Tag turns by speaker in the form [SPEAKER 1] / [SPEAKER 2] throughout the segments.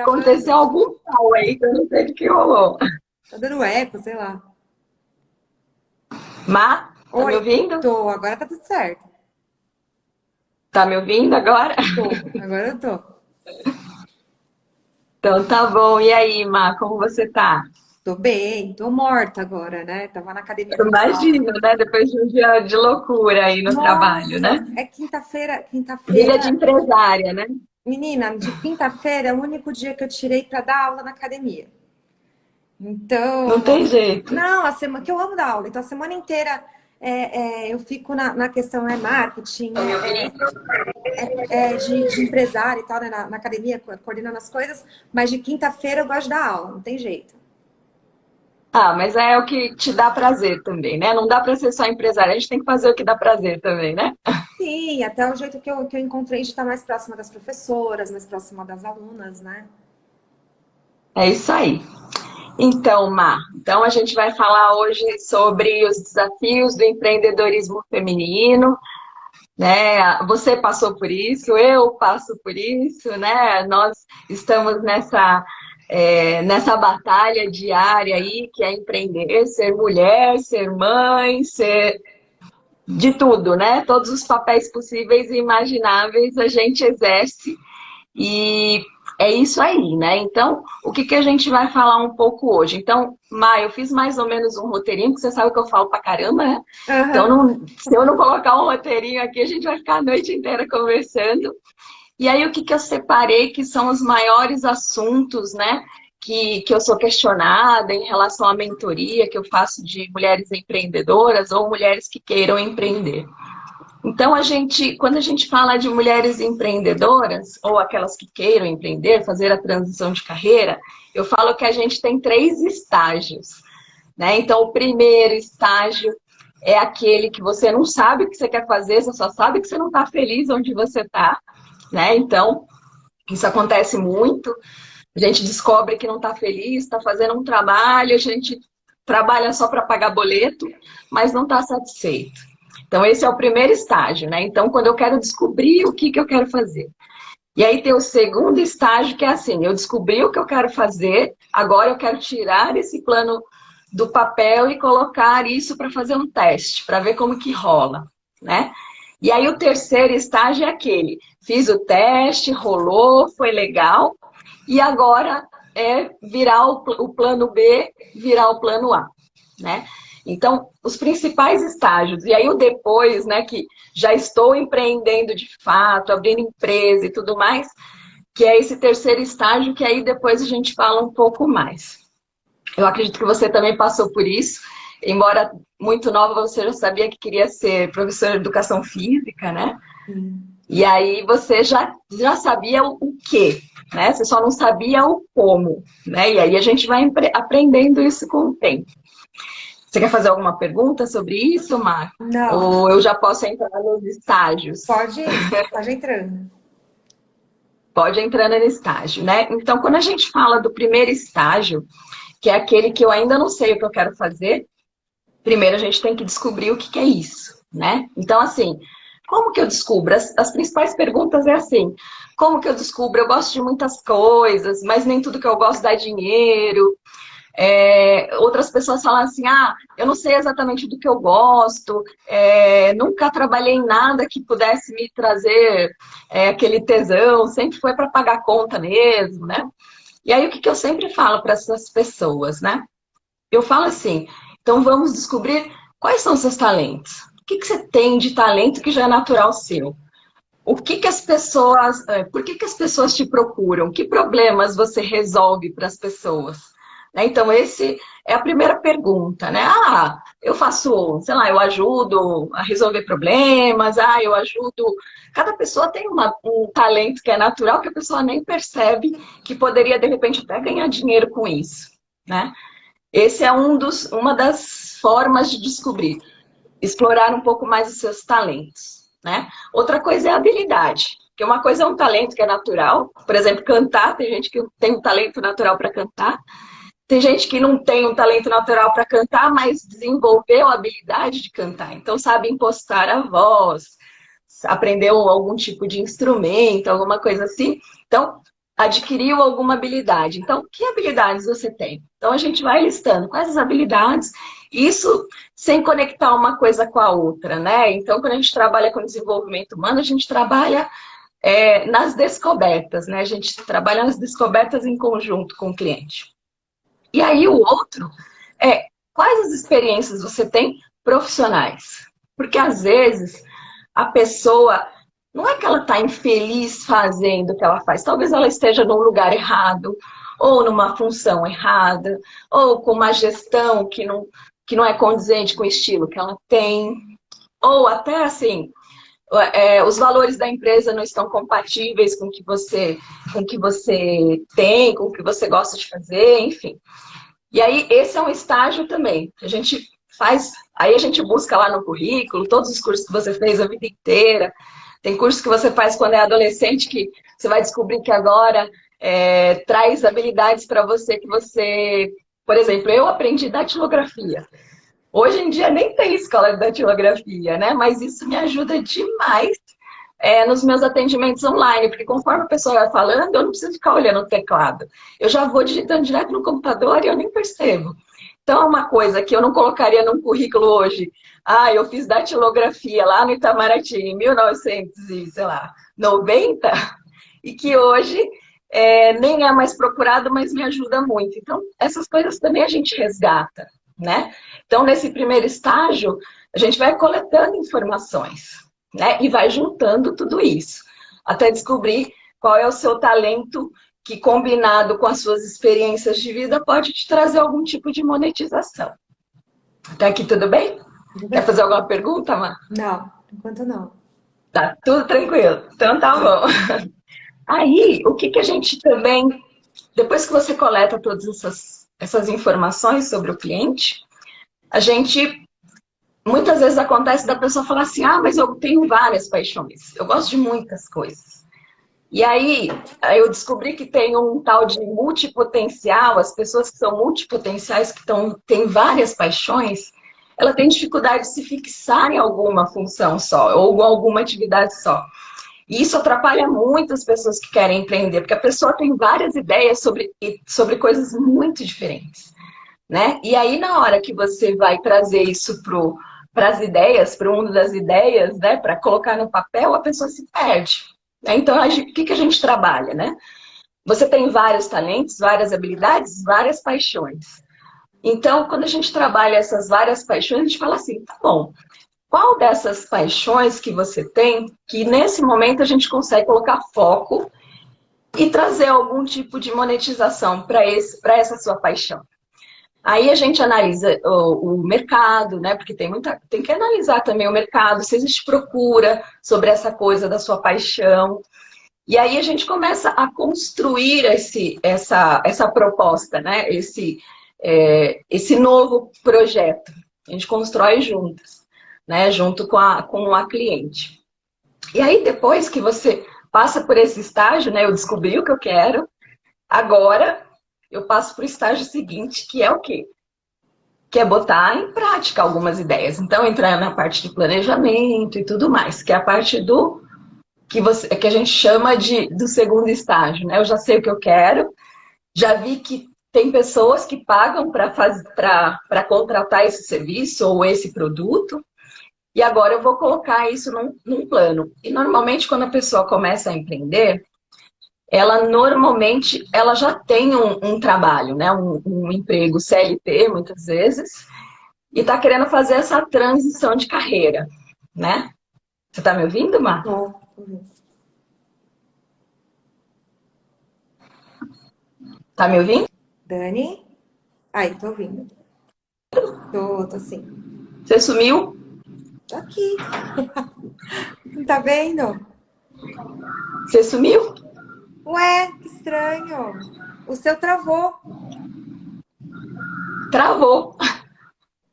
[SPEAKER 1] Aconteceu
[SPEAKER 2] travando.
[SPEAKER 1] algum pau aí que eu não sei o que rolou.
[SPEAKER 2] Tá dando eco, sei lá.
[SPEAKER 1] Má, tá me
[SPEAKER 2] Oi,
[SPEAKER 1] ouvindo?
[SPEAKER 2] tô. Agora tá tudo certo.
[SPEAKER 1] Tá me ouvindo agora?
[SPEAKER 2] Tô. Agora eu tô.
[SPEAKER 1] Então tá bom. E aí, Má, como você tá?
[SPEAKER 2] Tô bem. Tô morta agora, né? Tava na academia
[SPEAKER 1] Eu
[SPEAKER 2] no sábado.
[SPEAKER 1] imagino, né? Depois de um dia de loucura aí no trabalho, né?
[SPEAKER 2] Nossa, é quinta-feira.
[SPEAKER 1] Vida de
[SPEAKER 2] Quinta-feira.
[SPEAKER 1] empresária, né?
[SPEAKER 2] Menina, de quinta-feira é o único dia que eu tirei pra dar aula na academia. Então,
[SPEAKER 1] Não tem
[SPEAKER 2] nossa,
[SPEAKER 1] jeito.
[SPEAKER 2] não, a semana que eu amo dar aula, então a semana inteira eu fico na questão marketing, de empresário e tal, né, na academia, coordenando as coisas, mas de quinta-feira eu gosto de dar aula, não tem jeito.
[SPEAKER 1] Ah, mas é o que te dá prazer também, né? Não dá pra ser só empresária, a gente tem que fazer o que dá prazer também, né?
[SPEAKER 2] Sim, até o jeito que eu encontrei de estar mais próxima das professoras, mais próxima das alunas, né?
[SPEAKER 1] É isso aí. Então, Má, então a gente vai falar hoje sobre os desafios do empreendedorismo feminino, né? Você passou por isso, eu passo por isso, né? Nós estamos nessa batalha diária aí, que é empreender, ser mulher, ser mãe, ser de tudo, né? Todos os papéis possíveis e imagináveis a gente exerce e é isso aí, né? Então, o que a gente vai falar um pouco hoje? Então, Má, eu fiz mais ou menos um roteirinho, porque você sabe que eu falo pra caramba, né? Então,
[SPEAKER 2] Aham.
[SPEAKER 1] se eu não colocar um roteirinho aqui, a gente vai ficar a noite inteira conversando. E aí, o que eu separei que são os maiores assuntos, né? Que eu sou questionada em relação à mentoria que eu faço de mulheres empreendedoras ou mulheres que queiram empreender. Então, quando a gente fala de mulheres empreendedoras, ou aquelas que queiram empreender, fazer a transição de carreira, eu falo que a gente tem três estágios, né? Então, o primeiro estágio é aquele que você não sabe o que você quer fazer, você só sabe que você não está feliz onde você está, né? Então, isso acontece muito. A gente descobre que não está feliz, está fazendo um trabalho, a gente trabalha só para pagar boleto, mas não está satisfeito. Então, esse é o primeiro estágio, né? Então, quando eu quero descobrir o que eu quero fazer. E aí tem o segundo estágio, que é assim, eu descobri o que eu quero fazer, agora eu quero tirar esse plano do papel e colocar isso para fazer um teste, para ver como que rola, né? E aí o terceiro estágio é aquele, fiz o teste, rolou, foi legal, e agora é virar o plano B, virar o plano A, né? Então, os principais estágios, e aí o depois, né, que já estou empreendendo de fato, abrindo empresa e tudo mais, que é esse terceiro estágio, que aí depois a gente fala um pouco mais. Eu acredito que você também passou por isso, embora muito nova, você já sabia que queria ser professora de educação física, né?
[SPEAKER 2] Sim.
[SPEAKER 1] E aí você já sabia o quê, né? Você só não sabia o como, né? E aí a gente vai aprendendo isso com o tempo. Você quer fazer alguma pergunta sobre isso, Mar?
[SPEAKER 2] Não,
[SPEAKER 1] Ou eu já posso entrar nos estágios?
[SPEAKER 2] pode entrando.
[SPEAKER 1] Pode entrar no estágio, né? Então, quando a gente fala do primeiro estágio, que é aquele que eu ainda não sei o que eu quero fazer, primeiro a gente tem que descobrir o que é isso, né? Então, assim, como que eu descubro? As principais perguntas é assim, como que eu descubro? Eu gosto de muitas coisas, mas nem tudo que eu gosto dá dinheiro. Outras pessoas falam assim, eu não sei exatamente do que eu gosto, nunca trabalhei em nada que pudesse me trazer aquele tesão, sempre foi para pagar conta mesmo, né? E aí o que eu sempre falo para essas pessoas, né? Eu falo assim, então vamos descobrir quais são os seus talentos. O que você tem de talento que já é natural seu? O que as pessoas, por que as pessoas te procuram? Que problemas você resolve para as pessoas? Né? Então, esse é a primeira pergunta, né? Eu faço, sei lá, eu ajudo a resolver problemas, eu ajudo. Cada pessoa tem um talento que é natural que a pessoa nem percebe que poderia, de repente, até ganhar dinheiro com isso, né? Esse é uma das formas de descobrir, explorar um pouco mais os seus talentos, né? Outra coisa é a habilidade, porque uma coisa é um talento que é natural, por exemplo, cantar, tem gente que tem um talento natural para cantar, tem gente que não tem um talento natural para cantar, mas desenvolveu a habilidade de cantar, então sabe impostar a voz, aprendeu algum tipo de instrumento, alguma coisa assim. Então, adquiriu alguma habilidade. Então, que habilidades você tem? Então, a gente vai listando quais as habilidades, isso sem conectar uma coisa com a outra, né? Então, quando a gente trabalha com desenvolvimento humano, a gente trabalha nas descobertas, né? A gente trabalha nas descobertas em conjunto com o cliente. E aí, o outro é quais as experiências você tem profissionais? Porque, às vezes, a pessoa não é que ela está infeliz fazendo o que ela faz. Talvez ela esteja num lugar errado, ou numa função errada, ou com uma gestão que não é condizente com o estilo que ela tem. Ou até assim, os valores da empresa não estão compatíveis com o que você tem, com o que você gosta de fazer, enfim. E aí, esse é um estágio também. A gente faz, aí a gente busca lá no currículo todos os cursos que você fez a vida inteira. Tem curso que você faz quando é adolescente que você vai descobrir que agora traz habilidades para você que você... Por exemplo, eu aprendi datilografia. Hoje em dia nem tem escola de datilografia, né? Mas isso me ajuda demais nos meus atendimentos online, porque conforme a pessoa vai falando, eu não preciso ficar olhando o teclado. Eu já vou digitando direto no computador e eu nem percebo. Então, é uma coisa que eu não colocaria num currículo hoje. Ah, eu fiz datilografia lá no Itamaraty em 1990, e que hoje nem é mais procurado, mas me ajuda muito. Então, essas coisas também a gente resgata, né? Então, nesse primeiro estágio, a gente vai coletando informações, né? E vai juntando tudo isso, até descobrir qual é o seu talento que, combinado com as suas experiências de vida, pode te trazer algum tipo de monetização. Até aqui tudo bem?
[SPEAKER 2] Tudo
[SPEAKER 1] Quer
[SPEAKER 2] bem?
[SPEAKER 1] fazer alguma pergunta, Mar?
[SPEAKER 2] Não, enquanto não.
[SPEAKER 1] Tá tudo tranquilo. Então tá bom. Aí, o que a gente também, depois que você coleta todas essas informações sobre o cliente, a gente, muitas vezes acontece da pessoa falar assim, ah, mas eu tenho várias paixões, eu gosto de muitas coisas. E aí, eu descobri que tem um tal de multipotencial, as pessoas que são multipotenciais, que têm várias paixões, ela tem dificuldade de se fixar em alguma função só, ou alguma atividade só. E isso atrapalha muito as pessoas que querem empreender, porque a pessoa tem várias ideias sobre coisas muito diferentes, né? E aí, na hora que você vai trazer isso para as ideias, para o mundo das ideias, né? Para colocar no papel, a pessoa se perde. Então, o que a gente trabalha, né? Você tem vários talentos, várias habilidades, várias paixões. Então, quando a gente trabalha essas várias paixões, a gente fala assim, tá bom, qual dessas paixões que você tem, que nesse momento a gente consegue colocar foco e trazer algum tipo de monetização para essa sua paixão? Aí a gente analisa o mercado, né? Porque tem que analisar também o mercado, se existe procura sobre essa coisa da sua paixão. E aí a gente começa a construir essa proposta, né? Esse novo projeto. A gente constrói juntas, né? Junto com a cliente. E aí depois que você passa por esse estágio, né? Eu descobri o que eu quero, agora eu passo para o estágio seguinte, que é o quê? Que é botar em prática algumas ideias. Então, entrar na parte de planejamento e tudo mais, que é a parte que a gente chama do segundo estágio, né? Eu já sei o que eu quero, já vi que tem pessoas que pagam para contratar esse serviço ou esse produto, e agora eu vou colocar isso num plano. E normalmente, quando a pessoa começa a empreender, ela já tem um trabalho, né? Um emprego CLT, muitas vezes, e está querendo fazer essa transição de carreira, né? Você está me ouvindo, Mar?
[SPEAKER 2] Bom,
[SPEAKER 1] Tá me ouvindo?
[SPEAKER 2] Dani? Ai, tô ouvindo. Tô sim.
[SPEAKER 1] Você sumiu?
[SPEAKER 2] Tô aqui. Tá vendo?
[SPEAKER 1] Você sumiu?
[SPEAKER 2] Ué, que estranho. O seu travou.
[SPEAKER 1] Travou.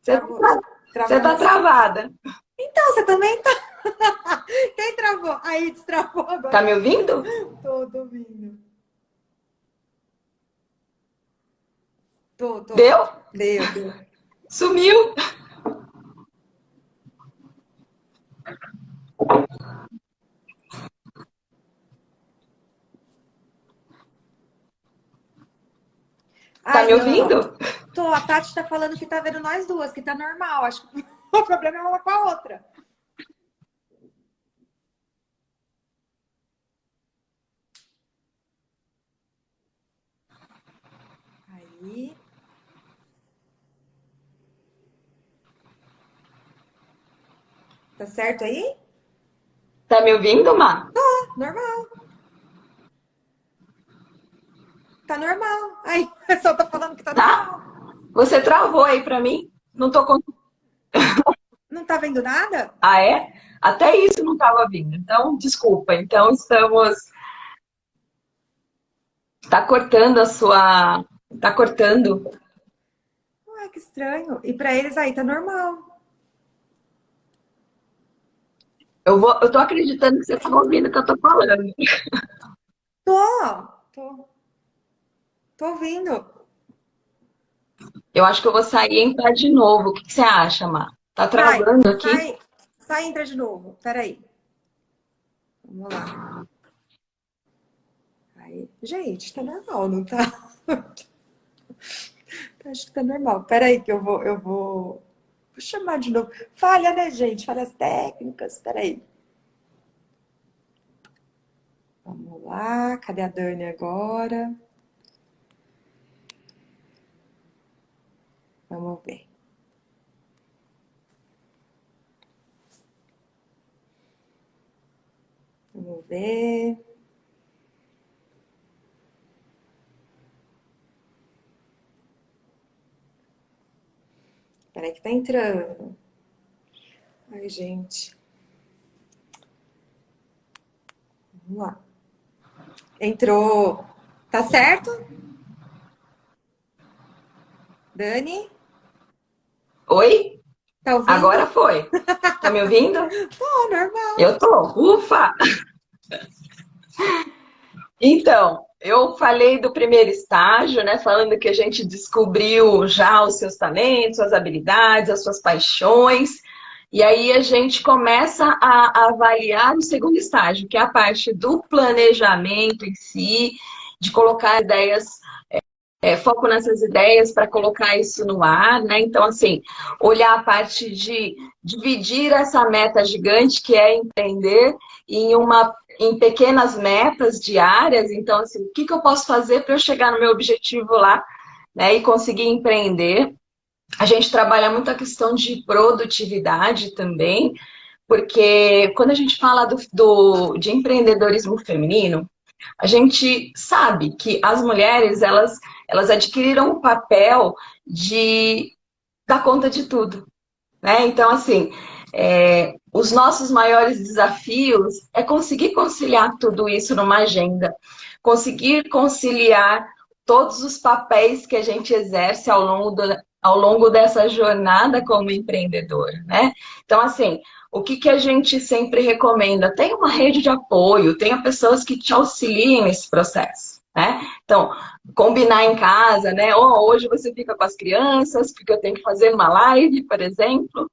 [SPEAKER 1] Você
[SPEAKER 2] Travou.
[SPEAKER 1] você
[SPEAKER 2] Travou
[SPEAKER 1] tá
[SPEAKER 2] no seu.
[SPEAKER 1] travada.
[SPEAKER 2] Então, você também tá. Quem travou? Aí, destravou
[SPEAKER 1] Tá
[SPEAKER 2] agora.
[SPEAKER 1] me ouvindo?
[SPEAKER 2] Tô ouvindo. Tô.
[SPEAKER 1] Deu?
[SPEAKER 2] Deu.
[SPEAKER 1] Sumiu. Tá
[SPEAKER 2] Ai,
[SPEAKER 1] me
[SPEAKER 2] não, não, não.
[SPEAKER 1] ouvindo?
[SPEAKER 2] Tô, a Tati tá falando que tá vendo nós duas, que tá normal. Acho que o problema é uma com a outra. Aí. Tá certo aí?
[SPEAKER 1] Tá me ouvindo, Má?
[SPEAKER 2] Normal. Tá normal. Aí, o pessoal tá falando que tá
[SPEAKER 1] Tá?
[SPEAKER 2] normal.
[SPEAKER 1] Você travou aí pra mim? Não tô conseguindo.
[SPEAKER 2] Não tá vendo nada?
[SPEAKER 1] Ah, é? Até isso não estava vindo. Então, desculpa. Então, estamos. Tá cortando a sua. Tá cortando.
[SPEAKER 2] Ué, que estranho. E pra eles aí tá normal.
[SPEAKER 1] Eu tô acreditando que você tá ouvindo o que eu tô falando.
[SPEAKER 2] Tô, tô, tô ouvindo.
[SPEAKER 1] Eu acho que eu vou sair e entrar de novo. O que que você acha, Má? Tá
[SPEAKER 2] Sai,
[SPEAKER 1] travando aqui?
[SPEAKER 2] sai, sai e entra de novo. Peraí. Vamos lá. Aí. Gente, tá normal, não tá? Acho que tá normal. Peraí que vou chamar de novo. Falha, né, gente? Falhas técnicas. Peraí. Vamos lá. Cadê a Dani agora? Vamos ver. Vamos ver. Peraí que tá entrando. Ai, gente. Vamos lá. Entrou. Tá certo? Dani?
[SPEAKER 1] Oi?
[SPEAKER 2] Tá ouvindo?
[SPEAKER 1] Agora foi. Tá me ouvindo?
[SPEAKER 2] Tô, normal.
[SPEAKER 1] Eu tô. Ufa! Então, eu falei do primeiro estágio, né? Falando que a gente descobriu já os seus talentos, as habilidades, as suas paixões. E aí a gente começa a avaliar o segundo estágio, que é a parte do planejamento em si, de colocar ideias, foco nessas ideias para colocar isso no ar, né? Então, assim, olhar a parte de dividir essa meta gigante que é empreender em pequenas metas diárias. Então, assim, o que eu posso fazer para eu chegar no meu objetivo lá, né? E conseguir empreender. A gente trabalha muito a questão de produtividade também, porque quando a gente fala de empreendedorismo feminino, a gente sabe que as mulheres, elas adquiriram o papel de dar conta de tudo, né? Então, assim, os nossos maiores desafios é conseguir conciliar tudo isso numa agenda, conseguir conciliar todos os papéis que a gente exerce ao longo dessa jornada como empreendedora, né? Então, assim, o que que a gente sempre recomenda? Tenha uma rede de apoio, tenha pessoas que te auxiliem nesse processo, né? Então, combinar em casa, né? Ou hoje você fica com as crianças, porque eu tenho que fazer uma live, por exemplo.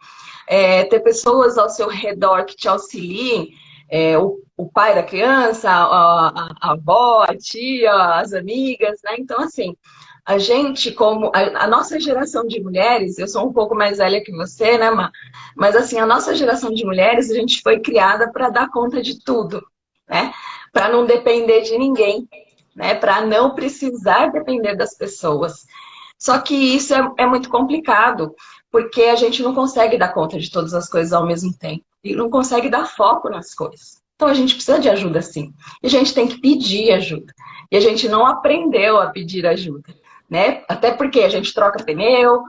[SPEAKER 1] Ter pessoas ao seu redor que te auxiliem, o pai da criança, a avó, a tia, as amigas, né? Então, assim, a gente, como a nossa geração de mulheres, eu sou um pouco mais velha que você, né, Má? Mas, assim, a nossa geração de mulheres, a gente foi criada para dar conta de tudo, né? Para não depender de ninguém, né? Para não precisar depender das pessoas. Só que isso é muito complicado, porque a gente não consegue dar conta de todas as coisas ao mesmo tempo. E não consegue dar foco nas coisas. Então a gente precisa de ajuda sim. E a gente tem que pedir ajuda. E a gente não aprendeu a pedir ajuda. Né? Até porque a gente troca pneu,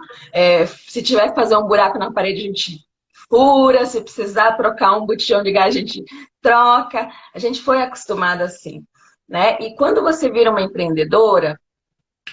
[SPEAKER 1] se tiver que fazer um buraco na parede, a gente fura, se precisar trocar um botijão de gás, a gente troca. A gente foi acostumada assim. Né? E quando você vira uma empreendedora,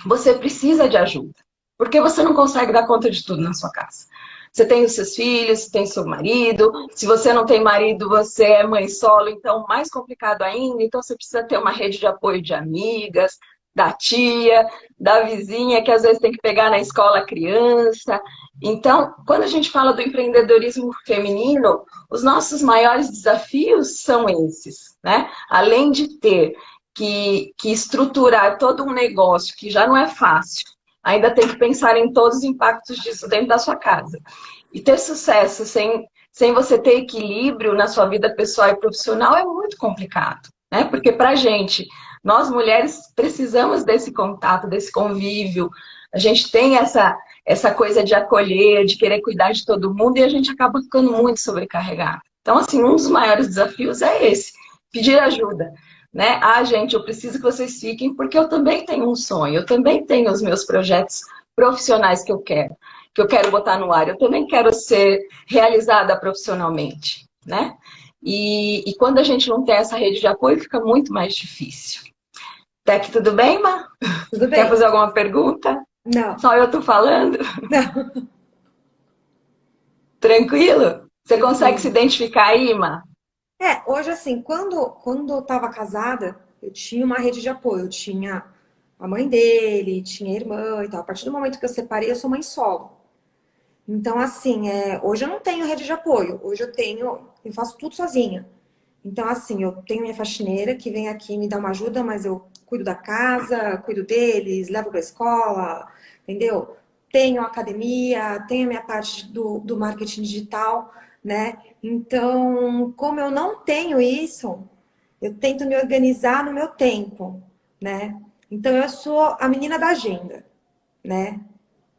[SPEAKER 1] você precisa de ajuda, porque você não consegue dar conta de tudo na sua casa. Você tem os seus filhos, tem seu marido, se você não tem marido, você é mãe solo, então mais complicado ainda, então você precisa ter uma rede de apoio de amigas, da tia, da vizinha, que às vezes tem que pegar na escola a criança. Então, quando a gente fala do empreendedorismo feminino, os nossos maiores desafios são esses, né? Além de ter que estruturar todo um negócio que já não é fácil, ainda tem que pensar em todos os impactos disso dentro da sua casa. E ter sucesso sem você ter equilíbrio na sua vida pessoal e profissional é muito complicado, né? Porque pra gente, nós mulheres precisamos desse contato, desse convívio. A gente tem essa coisa de acolher, de querer cuidar de todo mundo e a gente acaba ficando muito sobrecarregada. Então, assim, um dos maiores desafios é esse, pedir ajuda, né? Ah, gente, eu preciso que vocês fiquem porque eu também tenho um sonho, eu também tenho os meus projetos profissionais que eu quero botar no ar, eu também quero ser realizada profissionalmente, né? E quando a gente não tem essa rede de apoio, fica muito mais difícil. Até aqui tudo bem, Má?
[SPEAKER 2] Tudo
[SPEAKER 1] Quer
[SPEAKER 2] bem?
[SPEAKER 1] fazer alguma pergunta?
[SPEAKER 2] Não.
[SPEAKER 1] Só eu tô falando?
[SPEAKER 2] Não.
[SPEAKER 1] Tranquilo? Você consegue se
[SPEAKER 2] Tranquilo.
[SPEAKER 1] identificar aí, Má?
[SPEAKER 2] Hoje assim, quando eu estava casada, eu tinha uma rede de apoio. Eu tinha a mãe dele, tinha a irmã e tal. A partir do momento que eu separei, eu sou mãe solo. Então, assim, hoje eu não tenho rede de apoio. Hoje eu faço tudo sozinha. Então, assim, eu tenho minha faxineira que vem aqui me dar uma ajuda, mas eu cuido da casa, cuido deles, levo pra escola, entendeu? Tenho a academia, tenho a minha parte do marketing digital, né? Então, como eu não tenho isso, eu tento me organizar no meu tempo, né? Então, eu sou a menina da agenda, né?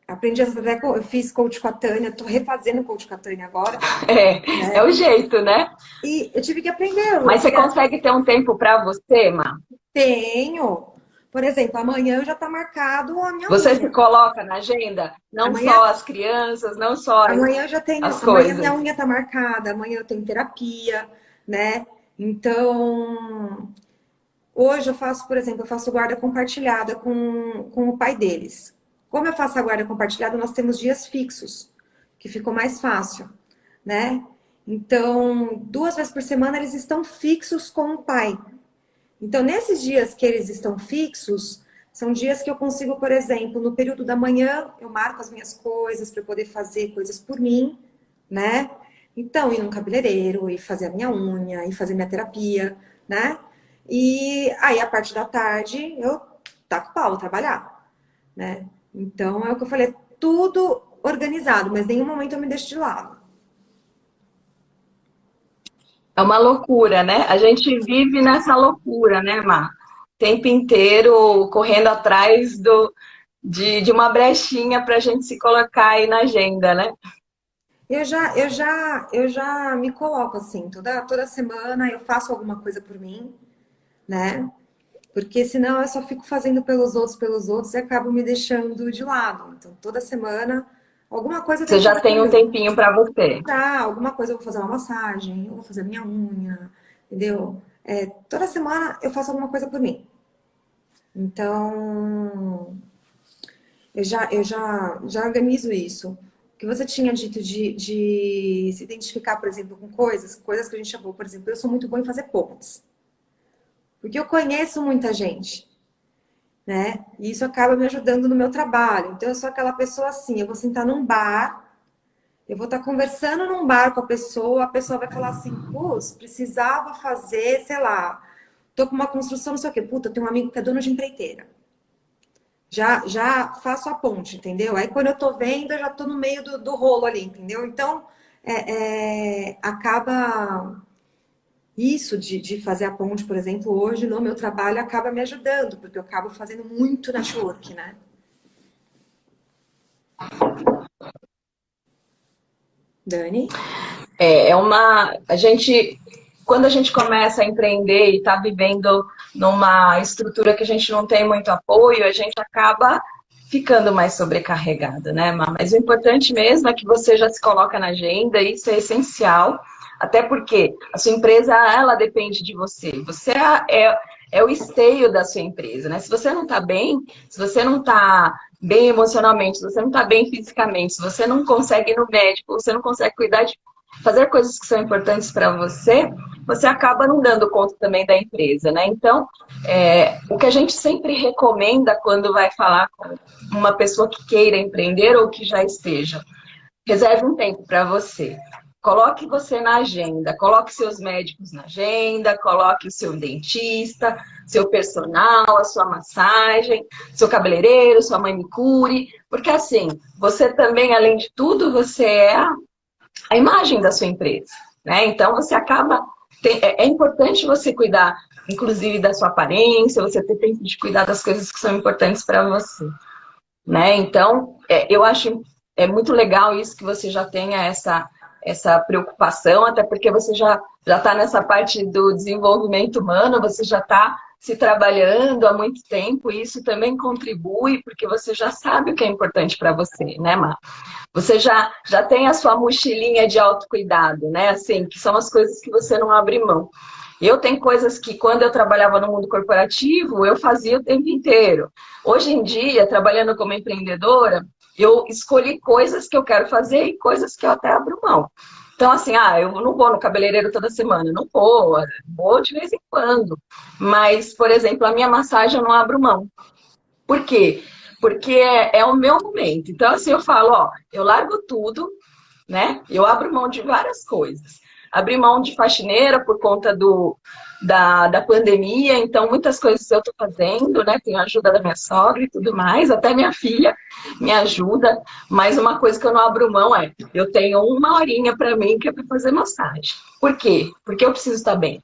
[SPEAKER 2] Aprendi até, eu fiz coach com a Tânia, tô refazendo coach com a Tânia agora,
[SPEAKER 1] É
[SPEAKER 2] né?
[SPEAKER 1] o jeito, né?
[SPEAKER 2] E eu tive que aprender, eu
[SPEAKER 1] Mas você
[SPEAKER 2] fui
[SPEAKER 1] consegue ter um tempo para você, Má?
[SPEAKER 2] tenho. Por exemplo, amanhã já tá marcado a minha
[SPEAKER 1] Você se
[SPEAKER 2] unha.
[SPEAKER 1] coloca na agenda? Não
[SPEAKER 2] Amanhã,
[SPEAKER 1] só as crianças, não só
[SPEAKER 2] amanhã eu já tenho,
[SPEAKER 1] as
[SPEAKER 2] amanhã minha
[SPEAKER 1] coisas.
[SPEAKER 2] unha tá marcada, amanhã eu tenho terapia, né? Então, hoje eu faço, por exemplo, eu faço guarda compartilhada com o pai deles. Como eu faço a guarda compartilhada, nós temos dias fixos, que ficou mais fácil, né? Então, 2 vezes por semana eles estão fixos com o pai. Então, nesses dias que eles estão fixos, são dias que eu consigo, por exemplo, no período da manhã, eu marco as minhas coisas para poder fazer coisas por mim, né? Então, ir num cabeleireiro, e fazer a minha unha, e fazer minha terapia, né? E aí, a parte da tarde, eu taco pau, vou trabalhar, né? Então, é o que eu falei, é tudo organizado, mas em nenhum momento eu me deixo de lado.
[SPEAKER 1] É uma loucura, né? A gente vive nessa loucura, né, Má? O tempo inteiro correndo atrás de uma brechinha para a gente se colocar aí na agenda, né?
[SPEAKER 2] Eu já me coloco assim, toda semana eu faço alguma coisa por mim, né? Porque senão eu só fico fazendo pelos outros e acabo me deixando de lado. Então, toda semana, alguma coisa eu
[SPEAKER 1] Você
[SPEAKER 2] tenho que
[SPEAKER 1] já
[SPEAKER 2] fazer por
[SPEAKER 1] tem um
[SPEAKER 2] mim.
[SPEAKER 1] tempinho para você.
[SPEAKER 2] Alguma coisa eu vou fazer uma massagem, eu vou fazer minha unha, entendeu? Toda semana eu faço alguma coisa por mim. Então, já organizo isso. O que você tinha dito de se identificar, por exemplo, com coisas que a gente chamou, por exemplo, eu sou muito boa em fazer pontes. Porque eu conheço muita gente, né? E isso acaba me ajudando no meu trabalho. Então, eu sou aquela pessoa assim, eu vou sentar num bar, eu vou estar conversando num bar com a pessoa vai falar assim, putz, precisava fazer, sei lá, tô com uma construção, não sei o quê. Puta, eu tenho um amigo que é dono de empreiteira. Já faço a ponte, entendeu? Aí quando eu tô vendo, eu já tô no meio do rolo ali, entendeu? Então, acaba isso de fazer a ponte, por exemplo, hoje no meu trabalho acaba me ajudando, porque eu acabo fazendo muito network, né? Dani?
[SPEAKER 1] Quando a gente começa a empreender e está vivendo numa estrutura que a gente não tem muito apoio, a gente acaba ficando mais sobrecarregado, né, Má? Mas o importante mesmo é que você já se coloca na agenda, isso é essencial, até porque a sua empresa, ela depende de você. Você é o esteio da sua empresa, né? Se você não está bem, se você não está bem emocionalmente, se você não está bem fisicamente, se você não consegue ir no médico, você não consegue cuidar de fazer coisas que são importantes para você, você acaba não dando conta também da empresa, né? Então, o que a gente sempre recomenda quando vai falar com uma pessoa que queira empreender ou que já esteja, reserve um tempo para você. Coloque você na agenda, coloque seus médicos na agenda, coloque o seu dentista, seu personal, a sua massagem, seu cabeleireiro, sua manicure, porque assim, você também, além de tudo, você é a imagem da sua empresa, né? Então você acaba... É importante você cuidar, inclusive, da sua aparência, você ter tempo de cuidar das coisas que são importantes para você, né? Então, eu acho muito legal isso que você já tenha essa preocupação, até porque você já está nessa parte do desenvolvimento humano, você já está se trabalhando há muito tempo, e isso também contribui, porque você já sabe o que é importante para você, né, Mar? Você já tem a sua mochilinha de autocuidado, né? Assim, que são as coisas que você não abre mão. Eu tenho coisas que, quando eu trabalhava no mundo corporativo, eu fazia o tempo inteiro. Hoje em dia, trabalhando como empreendedora, eu escolhi coisas que eu quero fazer e coisas que eu até abro mão. Então, assim, eu não vou no cabeleireiro toda semana. Não vou de vez em quando. Mas, por exemplo, a minha massagem eu não abro mão. Por quê? Porque é o meu momento. Então, assim, eu falo, eu largo tudo, né? Eu abro mão de várias coisas. Abri mão de faxineira por conta da pandemia, então muitas coisas eu estou fazendo, né? Tenho a ajuda da minha sogra e tudo mais, até minha filha me ajuda, mas uma coisa que eu não abro mão eu tenho uma horinha para mim que é para fazer massagem. Por quê? Porque eu preciso estar bem.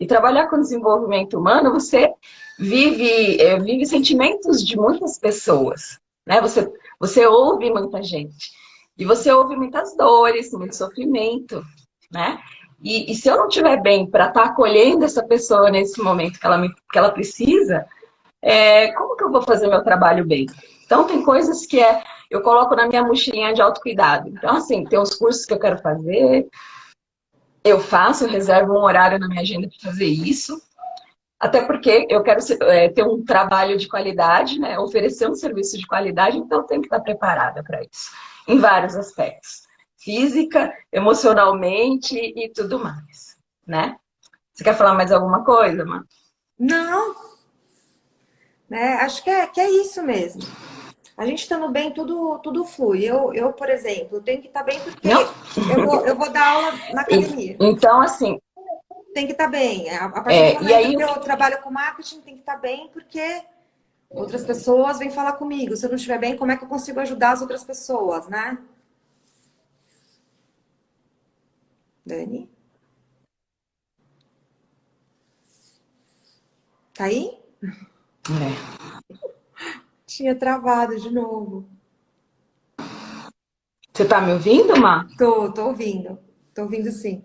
[SPEAKER 1] E trabalhar com desenvolvimento humano, você vive sentimentos de muitas pessoas, né? Você ouve muita gente. E você ouve muitas dores, muito sofrimento, né? E se eu não estiver bem para estar acolhendo essa pessoa nesse momento que ela precisa, como que eu vou fazer meu trabalho bem? Então, tem coisas que eu coloco na minha mochilinha de autocuidado. Então, assim, tem os cursos que eu quero fazer, eu reservo um horário na minha agenda para fazer isso. Até porque eu quero ter um trabalho de qualidade, né? Oferecer um serviço de qualidade, então eu tenho que estar preparada para isso, em vários aspectos. Física, emocionalmente e tudo mais, né? Você quer falar mais alguma coisa, Má?
[SPEAKER 2] Não, né? Acho que é isso mesmo. A gente estando bem, tudo flui. Eu, por exemplo, tenho que estar bem porque
[SPEAKER 1] Não?
[SPEAKER 2] eu vou dar aula na academia.
[SPEAKER 1] Então, assim,
[SPEAKER 2] Tem que estar bem. A partir do
[SPEAKER 1] e
[SPEAKER 2] momento
[SPEAKER 1] aí
[SPEAKER 2] que eu trabalho com marketing, tem que estar bem porque outras pessoas vêm falar comigo. Se eu não estiver bem, como é que eu consigo ajudar as outras pessoas, né? Dani? Tá aí? Tinha travado de novo.
[SPEAKER 1] Você tá me ouvindo, Má?
[SPEAKER 2] Tô ouvindo. Tô ouvindo sim.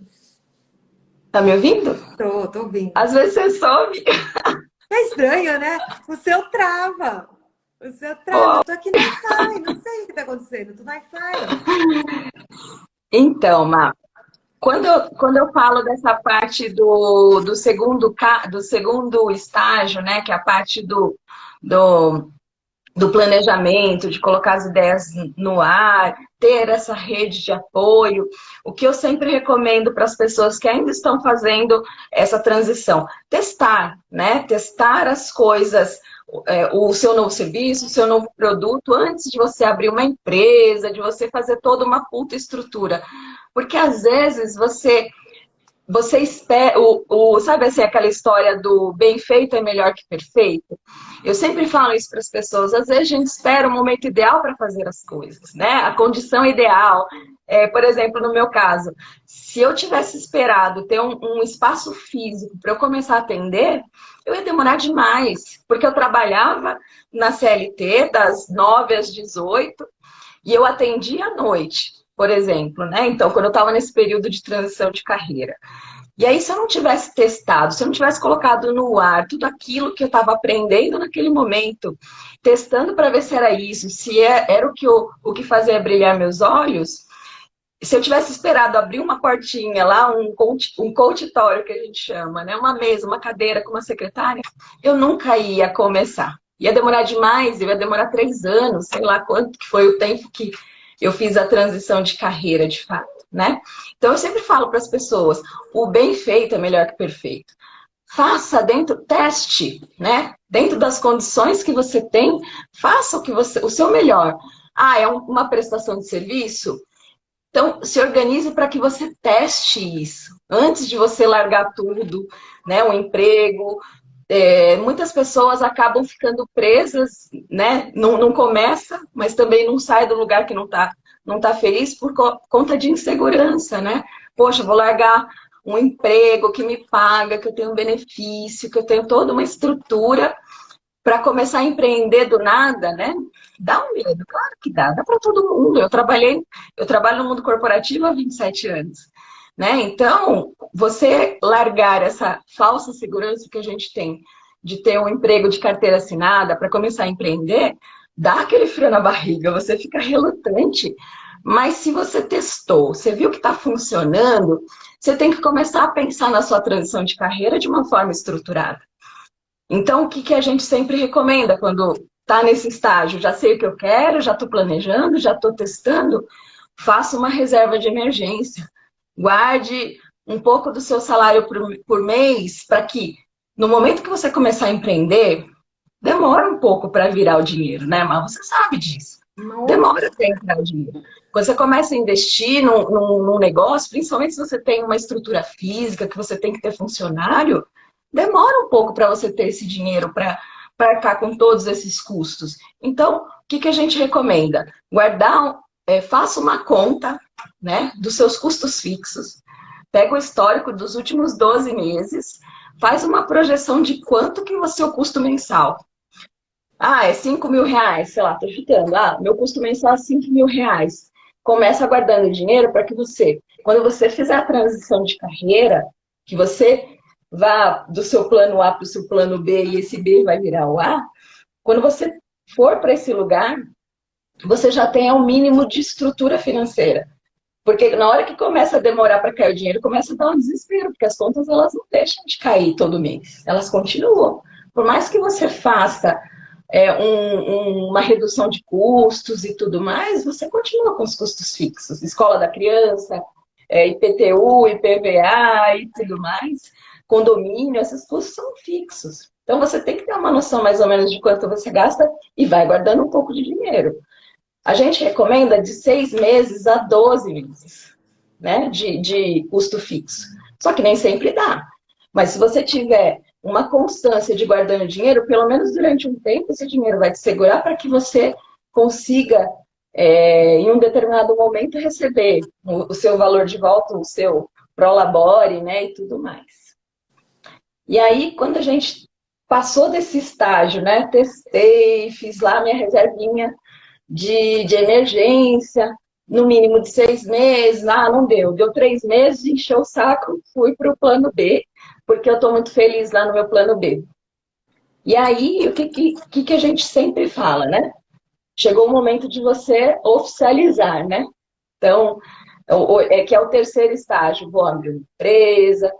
[SPEAKER 1] Tá me ouvindo?
[SPEAKER 2] Tô ouvindo.
[SPEAKER 1] Às vezes você some.
[SPEAKER 2] É estranho, né? O seu trava. O seu trava.
[SPEAKER 1] Oh.
[SPEAKER 2] Eu tô aqui no Wi-Fi. Não sei o que tá acontecendo. Tô no Wi-Fi.
[SPEAKER 1] Então, Má, quando eu falo dessa parte do segundo estágio, né, que é a parte do, do planejamento, de colocar as ideias no ar, ter essa rede de apoio, o que eu sempre recomendo para as pessoas que ainda estão fazendo essa transição, testar, né? Testar as coisas, o seu novo serviço, o seu novo produto, antes de você abrir uma empresa, de você fazer toda uma puta estrutura. Porque às vezes você espera, sabe assim, aquela história do bem feito é melhor que perfeito? Eu sempre falo isso para as pessoas, às vezes a gente espera o momento ideal para fazer as coisas, né? A condição ideal. Por exemplo, no meu caso, se eu tivesse esperado ter um espaço físico para eu começar a atender, eu ia demorar demais, porque eu trabalhava na CLT das 9 às 18 e eu atendia à noite, por exemplo, né? Então, quando eu estava nesse período de transição de carreira. E aí, se eu não tivesse testado, se eu não tivesse colocado no ar tudo aquilo que eu estava aprendendo naquele momento, testando para ver se era isso, se era o que fazia brilhar meus olhos, se eu tivesse esperado abrir uma portinha lá, um coachitório que a gente chama, né? Uma mesa, uma cadeira com uma secretária, eu nunca ia começar. Ia demorar demais, ia demorar 3 anos, sei lá quanto que foi o tempo que eu fiz a transição de carreira, de fato, né? Então, eu sempre falo para as pessoas, o bem feito é melhor que perfeito. Faça teste, né? Dentro das condições que você tem, faça o seu melhor. É uma prestação de serviço? Então, se organize para que você teste isso. Antes de você largar tudo, né? Um emprego, muitas pessoas acabam ficando presas, né? Não começa, mas também não sai do lugar que não tá feliz por conta de insegurança, né? Poxa, vou largar um emprego que me paga, que eu tenho um benefício, que eu tenho toda uma estrutura para começar a empreender do nada, né? Dá um medo, claro que dá para todo mundo. Eu trabalho no mundo corporativo há 27 anos, né? Então, você largar essa falsa segurança que a gente tem de ter um emprego de carteira assinada para começar a empreender, dá aquele frio na barriga, você fica relutante. Mas se você testou, você viu que está funcionando, você tem que começar a pensar na sua transição de carreira de uma forma estruturada. Então, o que a gente sempre recomenda quando está nesse estágio? Já sei o que eu quero, já estou planejando, já estou testando, faça uma reserva de emergência. Guarde um pouco do seu salário por mês para que, no momento que você começar a empreender, demora um pouco para virar o dinheiro, né? Mas você sabe disso. Demora até entrar o dinheiro. Quando você começa a investir num negócio, principalmente se você tem uma estrutura física, que você tem que ter funcionário, demora um pouco para você ter esse dinheiro para arcar com todos esses custos. Então, o que a gente recomenda? Guardar, faça uma conta, né, dos seus custos fixos, pega o histórico dos últimos 12 meses, faz uma projeção de quanto que vai ser o custo mensal. Ah, é 5 mil reais, sei lá, tô chutando. Ah, meu custo mensal é 5 mil reais. Começa guardando dinheiro para que você, quando você fizer a transição de carreira, que você vá do seu plano A para o seu plano B e esse B vai virar o A, quando você for para esse lugar, você já tenha um mínimo de estrutura financeira. Porque na hora que começa a demorar para cair o dinheiro, começa a dar um desespero, porque as contas elas não deixam de cair todo mês, elas continuam. Por mais que você faça uma redução de custos e tudo mais, você continua com os custos fixos. Escola da criança, IPTU, IPVA e tudo mais, condomínio, esses custos são fixos. Então você tem que ter uma noção mais ou menos de quanto você gasta e vai guardando um pouco de dinheiro. A gente recomenda de 6 meses a 12 meses, né, de custo fixo. Só que nem sempre dá. Mas se você tiver uma constância de guardando dinheiro, pelo menos durante um tempo, esse dinheiro vai te segurar para que você consiga, em um determinado momento, receber o seu valor de volta, o seu prolabore, né, e tudo mais. E aí, quando a gente passou desse estágio, né, testei, fiz lá minha reservinha de emergência, no mínimo de 6 meses, não deu 3 meses, encheu o saco, fui para o plano B, porque eu estou muito feliz lá no meu plano B. E aí, o que a gente sempre fala, né? Chegou o momento de você oficializar, né? Então, que é o terceiro estágio, vou abrir uma empresa,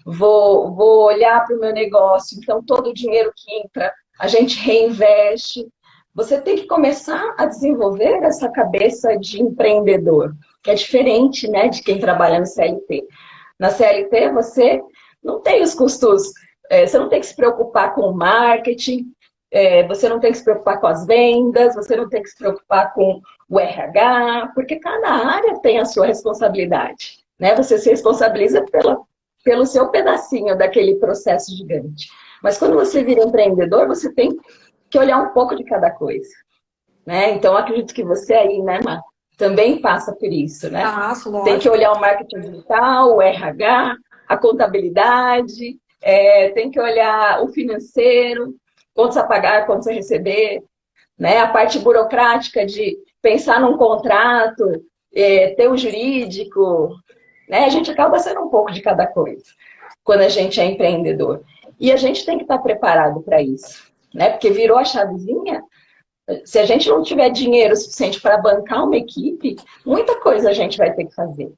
[SPEAKER 1] vou olhar para o meu negócio, então todo o dinheiro que entra, a gente reinveste. Você tem que começar a desenvolver essa cabeça de empreendedor, que é diferente, né, de quem trabalha no CLT. Na CLT, você não tem os custos, você não tem que se preocupar com o marketing, você não tem que se preocupar com as vendas, você não tem que se preocupar com o RH, porque cada área tem a sua responsabilidade, né? Você se responsabiliza pelo seu pedacinho daquele processo gigante. Mas quando você vira empreendedor, você tem que olhar um pouco de cada coisa, né? Então, acredito que você aí, né, Má, também passa por isso, né?
[SPEAKER 2] Lógico.
[SPEAKER 1] Tem que olhar o marketing digital, o RH, a contabilidade, tem que olhar o financeiro, quantos a pagar, quantos a receber, né? A parte burocrática de pensar num contrato, ter o jurídico, né? A gente acaba sendo um pouco de cada coisa quando a gente é empreendedor. E a gente tem que estar preparado para isso, né? Porque virou a chavezinha, se a gente não tiver dinheiro suficiente para bancar uma equipe, muita coisa a gente vai ter que fazer.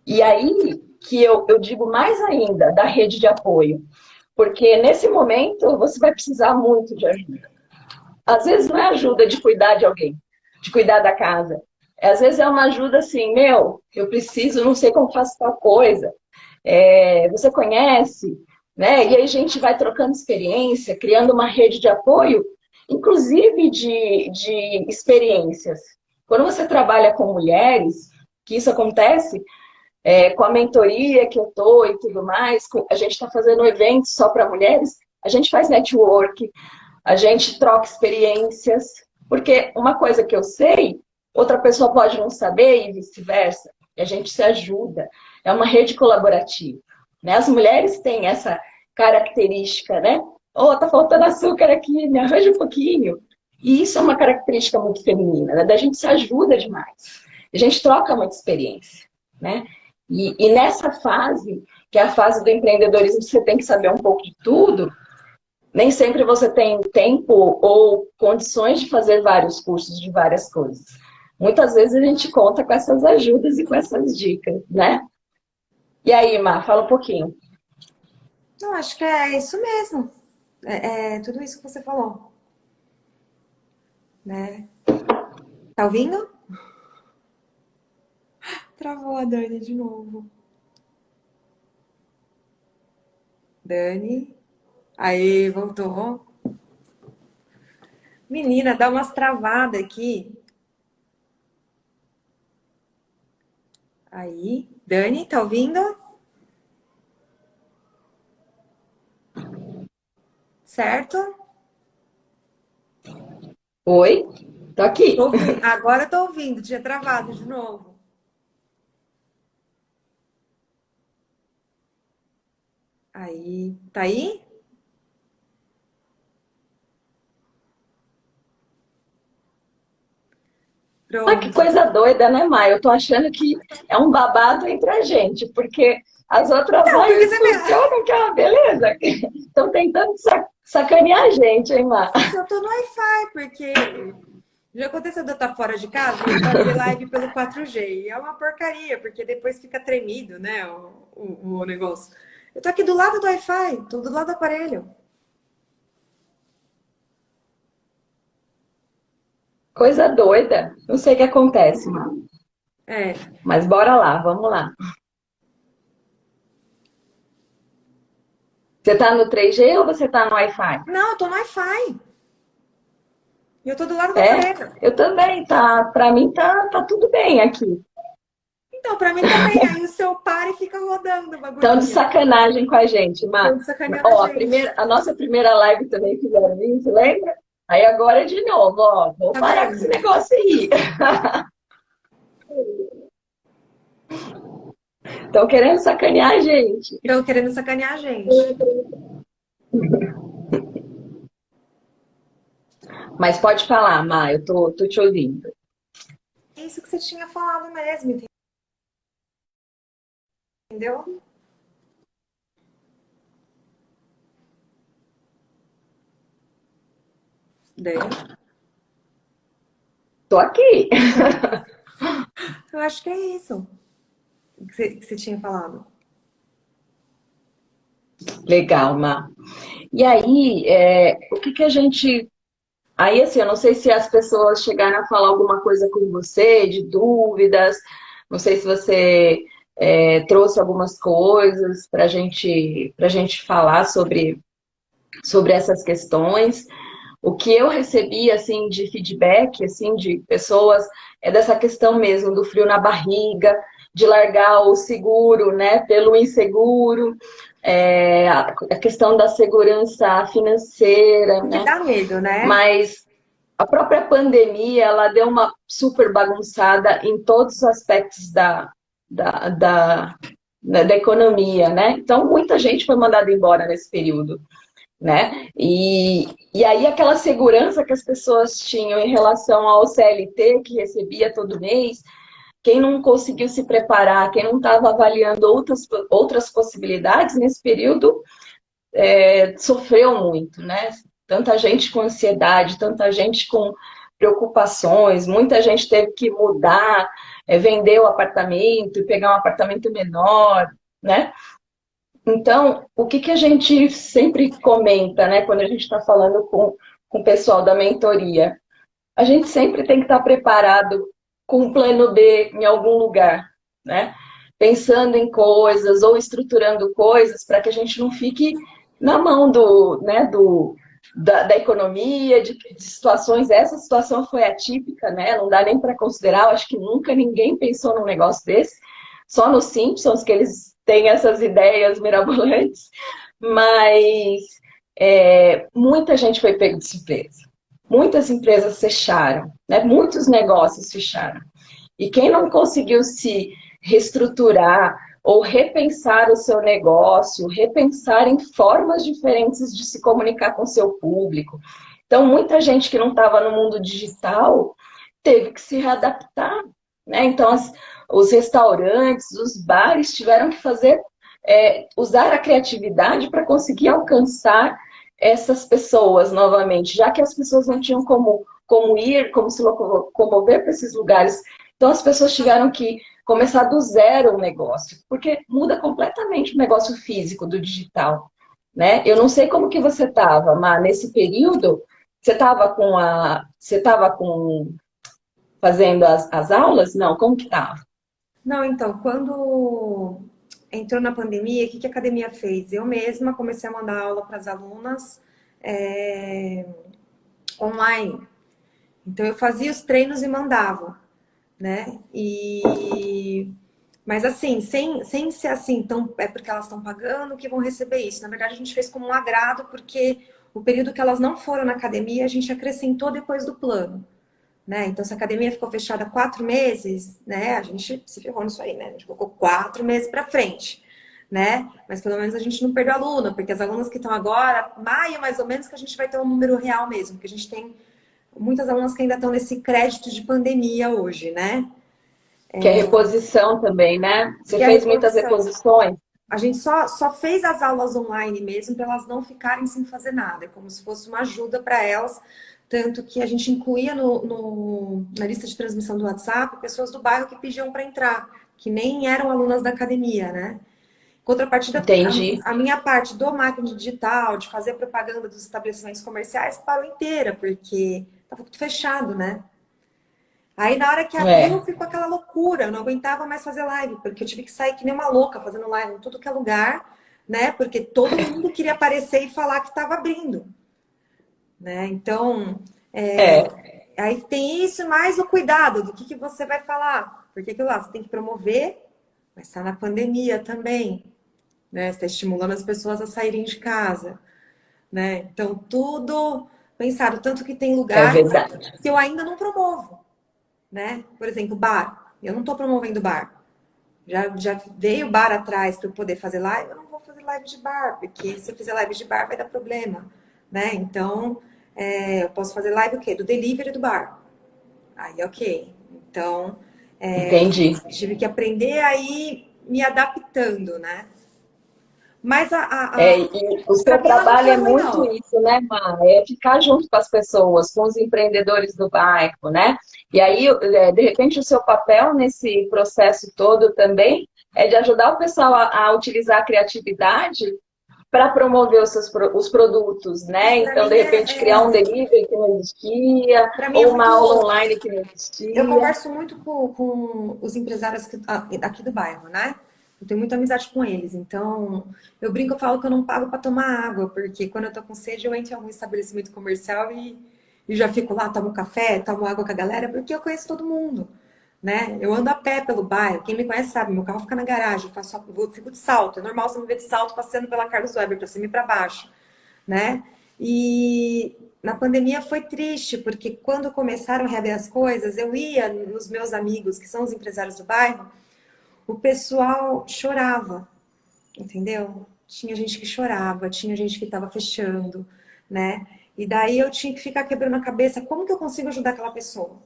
[SPEAKER 1] E aí que eu digo mais ainda da rede de apoio, porque nesse momento você vai precisar muito de ajuda. Às vezes não é ajuda de cuidar de alguém, de cuidar da casa. Às vezes é uma ajuda assim, eu preciso, não sei como faço tal coisa. Você conhece, né? E aí a gente vai trocando experiência, criando uma rede de apoio, inclusive de experiências. Quando você trabalha com mulheres, que isso acontece, com a mentoria que eu estou e tudo mais, a gente está fazendo eventos só para mulheres, A gente faz network, a gente troca experiências, porque uma coisa que eu sei, outra pessoa pode não saber e vice-versa. E a gente se ajuda. É uma rede colaborativa, né? As mulheres têm essa característica, né? Oh, tá faltando açúcar aqui, me arranja um pouquinho. E isso é uma característica muito feminina, né? Da gente se ajuda demais. A gente troca muita experiência, né? E nessa fase, que é a fase do empreendedorismo, você tem que saber um pouco de tudo. Nem sempre você tem tempo ou condições de fazer vários cursos de várias coisas. Muitas vezes a gente conta com essas ajudas e com essas dicas, né? E aí, Mar, fala um pouquinho.
[SPEAKER 2] Não, acho que é isso mesmo. É tudo isso que você falou, né? Tá ouvindo? Travou a Dani de novo. Dani. Aí, voltou. Menina, dá umas travadas aqui. Aí. Dani, tá ouvindo? Certo?
[SPEAKER 1] Oi? Tô aqui.
[SPEAKER 2] Agora eu tô ouvindo. Tinha travado de novo. Aí. Tá aí?
[SPEAKER 1] Ah, que
[SPEAKER 2] Pronto.
[SPEAKER 1] coisa doida, né, Mar? Eu tô achando que é um babado entre a gente, porque as outras
[SPEAKER 2] Não, porque
[SPEAKER 1] lives
[SPEAKER 2] você me...
[SPEAKER 1] funcionam, que é uma beleza. Estão tentando sacanear a gente, hein, Mar?
[SPEAKER 2] Eu tô no Wi-Fi, porque já aconteceu de eu estar fora de casa e fazer live pelo 4G. E é uma porcaria, porque depois fica tremido, né, o negócio. Eu tô aqui do lado do Wi-Fi, tô do lado do aparelho.
[SPEAKER 1] Coisa doida. Não sei o que acontece, Mar.
[SPEAKER 2] É.
[SPEAKER 1] Mas bora lá, vamos lá. Você tá no 3G ou você tá no Wi-Fi?
[SPEAKER 2] Não, eu tô no Wi-Fi. E eu tô do lado do
[SPEAKER 1] É?
[SPEAKER 2] aparelho.
[SPEAKER 1] Eu também, tá? Pra mim tá tudo bem aqui.
[SPEAKER 2] Então, pra mim também. Aí o seu para e fica rodando o
[SPEAKER 1] Estão de
[SPEAKER 2] bagulhinho.
[SPEAKER 1] sacanagem com a gente,
[SPEAKER 2] Estão
[SPEAKER 1] Mar.
[SPEAKER 2] de sacaneando a
[SPEAKER 1] Ó,
[SPEAKER 2] gente.
[SPEAKER 1] a nossa primeira live também fizeram isso, lembra? Aí agora é de novo, ó. Vou
[SPEAKER 2] Tá
[SPEAKER 1] parar com esse
[SPEAKER 2] vendo?
[SPEAKER 1] negócio aí. Estão querendo sacanear a gente.
[SPEAKER 2] Estão querendo sacanear a gente.
[SPEAKER 1] Mas pode falar, Mar, eu tô te ouvindo.
[SPEAKER 2] É isso que você tinha falado mesmo, entendeu? Daí,
[SPEAKER 1] Tô aqui.
[SPEAKER 2] eu acho que é isso que você tinha falado.
[SPEAKER 1] Legal, Mar. E aí, o que que a gente... Aí, assim, eu não sei se as pessoas chegaram a falar alguma coisa com você, de dúvidas, não sei se você trouxe algumas coisas para gente falar sobre essas questões. O que eu recebi, assim, de feedback, assim, de pessoas, é dessa questão mesmo do frio na barriga, de largar o seguro, né, pelo inseguro, a questão da segurança financeira,
[SPEAKER 2] O que
[SPEAKER 1] né,
[SPEAKER 2] dá medo, né?
[SPEAKER 1] mas a própria pandemia, ela deu uma super bagunçada em todos os aspectos da, da, da economia, né? Então, muita gente foi mandada embora nesse período, né? E aí aquela segurança que as pessoas tinham em relação ao CLT, que recebia todo mês, quem não conseguiu se preparar, quem não estava avaliando outras possibilidades nesse período, sofreu muito, né? Tanta gente com ansiedade, tanta gente com preocupações, muita gente teve que mudar, vender o apartamento e pegar um apartamento menor, né? Então, o que que a gente sempre comenta, né, quando a gente está falando com o pessoal da mentoria? A gente sempre tem que estar preparado com um plano B em algum lugar, né? Pensando em coisas ou estruturando coisas para que a gente não fique na mão da economia, de situações. Essa situação foi atípica, né? Não dá nem para considerar. Eu acho que nunca ninguém pensou num negócio desse. Só nos Simpsons que eles têm essas ideias mirabolantes. Mas muita gente foi pega de surpresa. Muitas empresas fecharam, né? Muitos negócios fecharam. E quem não conseguiu se reestruturar ou repensar o seu negócio, repensar em formas diferentes de se comunicar com o seu público. Então, muita gente que não estava no mundo digital teve que se readaptar, né? Então, os restaurantes, os bares tiveram que usar a criatividade para conseguir alcançar essas pessoas novamente, já que as pessoas não tinham como ir, como se locomover para esses lugares. Então, as pessoas tiveram que começar do zero o negócio, porque muda completamente o negócio físico do digital, né? Eu não sei como que você estava, mas nesse período, você estava fazendo as aulas? Não, como que estava?
[SPEAKER 2] Não, então, quando entrou na pandemia, o que a academia fez? Eu mesma comecei a mandar aula para as alunas online. Então, eu fazia os treinos e mandava, né? Mas assim, sem ser assim, então é porque elas estão pagando que vão receber isso. Na verdade, a gente fez como um agrado, porque o período que elas não foram na academia, a gente acrescentou depois do plano. Né? Então, se a academia ficou fechada 4 meses, né? A gente se ferrou nisso aí, né? A gente colocou 4 meses para frente, né? Mas pelo menos a gente não perdeu aluno, porque as alunas que estão agora, maio mais ou menos, que a gente vai ter um número real mesmo, porque a gente tem muitas alunas que ainda estão nesse crédito de pandemia hoje, né?
[SPEAKER 1] Que é reposição também, né? Você
[SPEAKER 2] Que é a
[SPEAKER 1] fez muitas
[SPEAKER 2] reposição.
[SPEAKER 1] reposições?
[SPEAKER 2] A gente só fez as aulas online mesmo para elas não ficarem sem fazer nada. É como se fosse uma ajuda para elas. Tanto que a gente incluía na lista de transmissão do WhatsApp pessoas do bairro que pediam para entrar, que nem eram alunas da academia, né? Contrapartida,
[SPEAKER 1] Entendi.
[SPEAKER 2] a minha parte do marketing digital, de fazer propaganda dos estabelecimentos comerciais, parou inteira, porque estava tudo fechado, né? Aí na hora que abriu, ficou aquela loucura, eu não aguentava mais fazer live, porque eu tive que sair que nem uma louca fazendo live em tudo que é lugar, né? Porque todo mundo queria aparecer e falar que estava abrindo, né? Então, aí tem isso, mais o cuidado do que você vai falar. Porque aquilo lá, você tem que promover, mas está na pandemia também, né? Você está estimulando as pessoas a saírem de casa, né? Então, tudo pensado, tanto que tem
[SPEAKER 1] É
[SPEAKER 2] lugares
[SPEAKER 1] verdade.
[SPEAKER 2] que eu ainda não promovo. Né? Por exemplo, bar. Eu não estou promovendo bar. Já veio bar atrás para eu poder fazer live. Eu não vou fazer live de bar, porque se eu fizer live de bar vai dar problema, né? Então, eu posso fazer live o quê? Do delivery do bar. Aí, ok. Então,
[SPEAKER 1] Entendi.
[SPEAKER 2] tive que aprender a ir me adaptando, né? Mas
[SPEAKER 1] E o seu
[SPEAKER 2] para mim ela não
[SPEAKER 1] trabalho
[SPEAKER 2] foi
[SPEAKER 1] é
[SPEAKER 2] ruim,
[SPEAKER 1] muito
[SPEAKER 2] não.
[SPEAKER 1] isso, né, Mar? É ficar junto com as pessoas, com os empreendedores do bairro, né? E aí, de repente, o seu papel nesse processo todo também é de ajudar o pessoal a utilizar a criatividade para promover os produtos, né?
[SPEAKER 2] Para
[SPEAKER 1] Então, de
[SPEAKER 2] mim
[SPEAKER 1] repente, criar um delivery que não existia,
[SPEAKER 2] para mim é
[SPEAKER 1] ou uma aula
[SPEAKER 2] muito.
[SPEAKER 1] online que não
[SPEAKER 2] Eu
[SPEAKER 1] existia.
[SPEAKER 2] converso muito com os empresários aqui do bairro, né? Eu tenho muita amizade com eles. Então, eu brinco, eu falo que eu não pago para tomar água, porque quando eu tô com sede, eu entro em algum estabelecimento comercial e já fico lá, tomo café, tomo água com a galera, porque eu conheço todo mundo, né? Eu ando a pé pelo bairro. Quem me conhece sabe, meu carro fica na garagem, fico de salto. É normal você me ver de salto passeando pela Carlos Weber, para cima e para baixo, né? E na pandemia foi triste, porque quando começaram a reabrir as coisas, eu ia nos meus amigos, que são os empresários do bairro, o pessoal chorava, entendeu? Tinha gente que chorava, tinha gente que estava fechando, né? E daí eu tinha que ficar quebrando a cabeça, como que eu consigo ajudar aquela pessoa?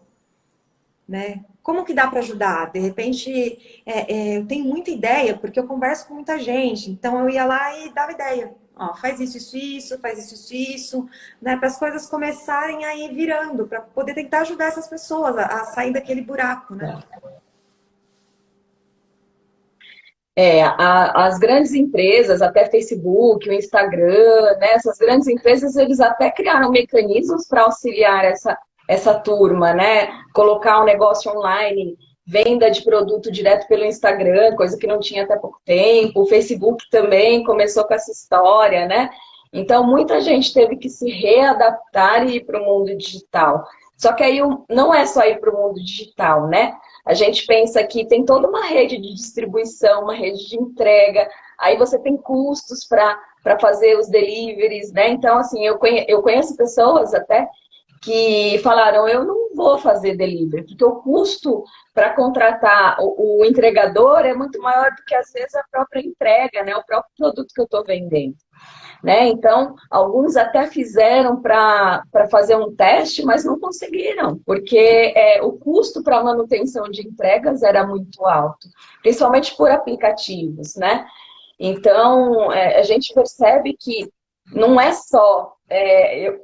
[SPEAKER 2] Né? Como que dá para ajudar? De repente, eu tenho muita ideia, porque eu converso com muita gente. Então, eu ia lá e dava ideia. Ó, faz isso, isso, isso, faz isso, isso, isso, né? Para as coisas começarem a ir virando, para poder tentar ajudar essas pessoas a sair daquele buraco, né?
[SPEAKER 1] As grandes empresas, até Facebook, o Instagram, né, essas grandes empresas, eles até criaram mecanismos para auxiliar essa turma, né? Colocar um negócio online, venda de produto direto pelo Instagram, coisa que não tinha até pouco tempo. O Facebook também começou com essa história, né? Então, muita gente teve que se readaptar e ir para o mundo digital. Só que aí não é só ir para o mundo digital, né? A gente pensa que tem toda uma rede de distribuição, uma rede de entrega, aí você tem custos para fazer os deliveries, né? Então, assim, eu conheço pessoas até que falaram, eu não vou fazer delivery, porque o custo para contratar o entregador é muito maior do que, às vezes, a própria entrega, né? O próprio produto que eu estou vendendo. Né? Então, alguns até fizeram para fazer um teste, mas não conseguiram, porque o custo para manutenção de entregas era muito alto, principalmente por aplicativos, né? Então, a gente percebe que não é só...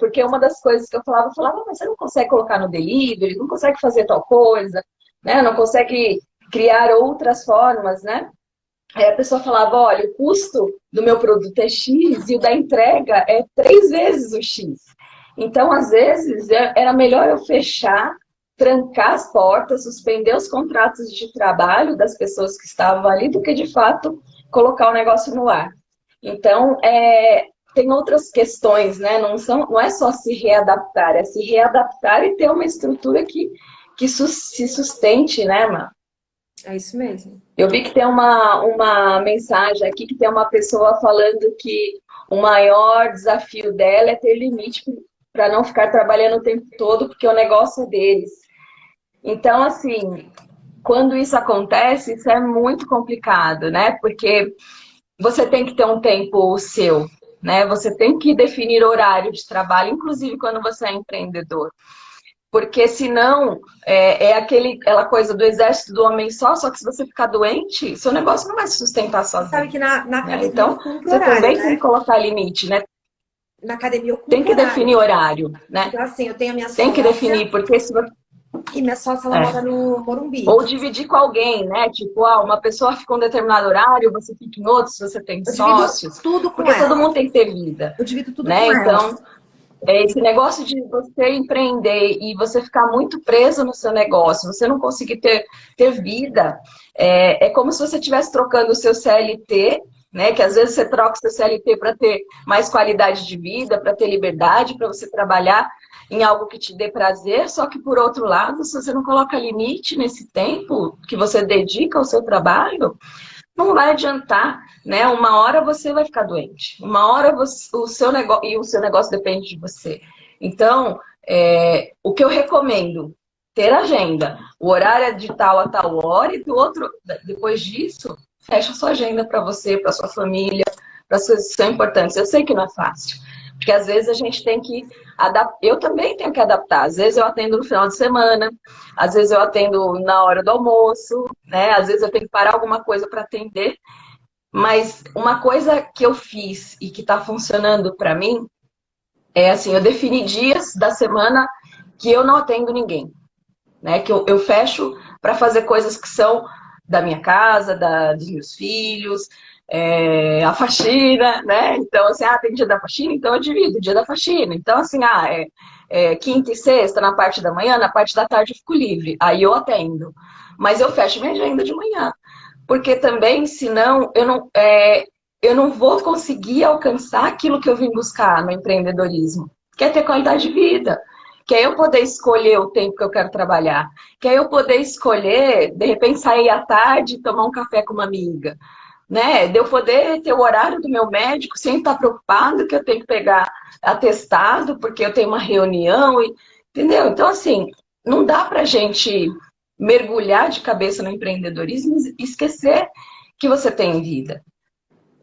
[SPEAKER 1] porque uma das coisas que eu falava, mas você não consegue colocar no delivery, não consegue fazer tal coisa, né? Não consegue criar outras formas, né? Aí a pessoa falava, olha, o custo do meu produto é X e o da entrega é 3 vezes o X. Então, às vezes, era melhor eu fechar, trancar as portas, suspender os contratos de trabalho das pessoas que estavam ali, do que, de fato, colocar o negócio no ar. Então, tem outras questões, né? Não é só se readaptar, é se readaptar e ter uma estrutura que se sustente, né, Má?
[SPEAKER 2] É isso mesmo.
[SPEAKER 1] Eu vi que tem uma mensagem aqui que tem uma pessoa falando que o maior desafio dela é ter limite para não ficar trabalhando o tempo todo, porque o negócio é deles. Então, assim, quando isso acontece, isso é muito complicado, né? Porque você tem que ter um tempo seu, né? Você tem que definir horário de trabalho, inclusive quando você é empreendedor. Porque senão aquela coisa do exército do homem só que se você ficar doente, seu negócio não vai se sustentar
[SPEAKER 2] Você sabe
[SPEAKER 1] sozinho.
[SPEAKER 2] que na
[SPEAKER 1] Né?
[SPEAKER 2] academia eu
[SPEAKER 1] Então,
[SPEAKER 2] cumpro
[SPEAKER 1] você
[SPEAKER 2] horário,
[SPEAKER 1] também tem
[SPEAKER 2] né?
[SPEAKER 1] que colocar limite, né?
[SPEAKER 2] Na academia eu
[SPEAKER 1] Tem
[SPEAKER 2] cumpro
[SPEAKER 1] que
[SPEAKER 2] horário.
[SPEAKER 1] definir horário, né?
[SPEAKER 2] Então, assim, eu tenho a minha
[SPEAKER 1] Tem que
[SPEAKER 2] sócia
[SPEAKER 1] definir, porque se você...
[SPEAKER 2] e minha sócia, ela mora no Morumbi.
[SPEAKER 1] Ou dividir com alguém, né? Tipo, uma pessoa fica em um determinado horário, você fica em outro, se você tem
[SPEAKER 2] Eu divido
[SPEAKER 1] sócios.
[SPEAKER 2] tudo com
[SPEAKER 1] Porque todo
[SPEAKER 2] ela.
[SPEAKER 1] mundo tem que ter vida,
[SPEAKER 2] Eu divido tudo
[SPEAKER 1] né?
[SPEAKER 2] com ela.
[SPEAKER 1] Então, esse negócio de você empreender e você ficar muito preso no seu negócio, você não conseguir ter vida, é como se você estivesse trocando o seu CLT, né? Que às vezes você troca o seu CLT para ter mais qualidade de vida, para ter liberdade, para você trabalhar em algo que te dê prazer, só que por outro lado, se você não coloca limite nesse tempo que você dedica ao seu trabalho, não vai adiantar, né? Uma hora você vai ficar doente, uma hora o seu negócio depende de você. Então, o que eu recomendo, ter agenda. O horário é de tal a tal hora e do outro, depois disso, fecha a sua agenda para você, para sua família, para as coisas que são importantes. Eu sei que não é fácil, porque às vezes a gente tem que adaptar. Eu também tenho que adaptar. Às vezes eu atendo no final de semana, às vezes eu atendo na hora do almoço, né? Às vezes eu tenho que parar alguma coisa para atender. Mas uma coisa que eu fiz e que está funcionando para mim é assim, eu defini dias da semana que eu não atendo ninguém, né? Que eu fecho para fazer coisas que são da minha casa, dos meus filhos, a faxina, né? Então, assim, tem dia da faxina, então eu divido o dia da faxina. Então, assim, quinta e sexta, na parte da manhã, na parte da tarde eu fico livre. Aí eu atendo. Mas eu fecho minha agenda de manhã. Porque também, senão, eu não vou conseguir alcançar aquilo que eu vim buscar no empreendedorismo, que é ter qualidade de vida. Que é eu poder escolher o tempo que eu quero trabalhar. Que é eu poder escolher, de repente, sair à tarde e tomar um café com uma amiga. Né? De eu poder ter o horário do meu médico sem estar preocupado que eu tenho que pegar atestado, porque eu tenho uma reunião, entendeu? Então, assim, não dá pra gente mergulhar de cabeça no empreendedorismo e esquecer que você tem vida.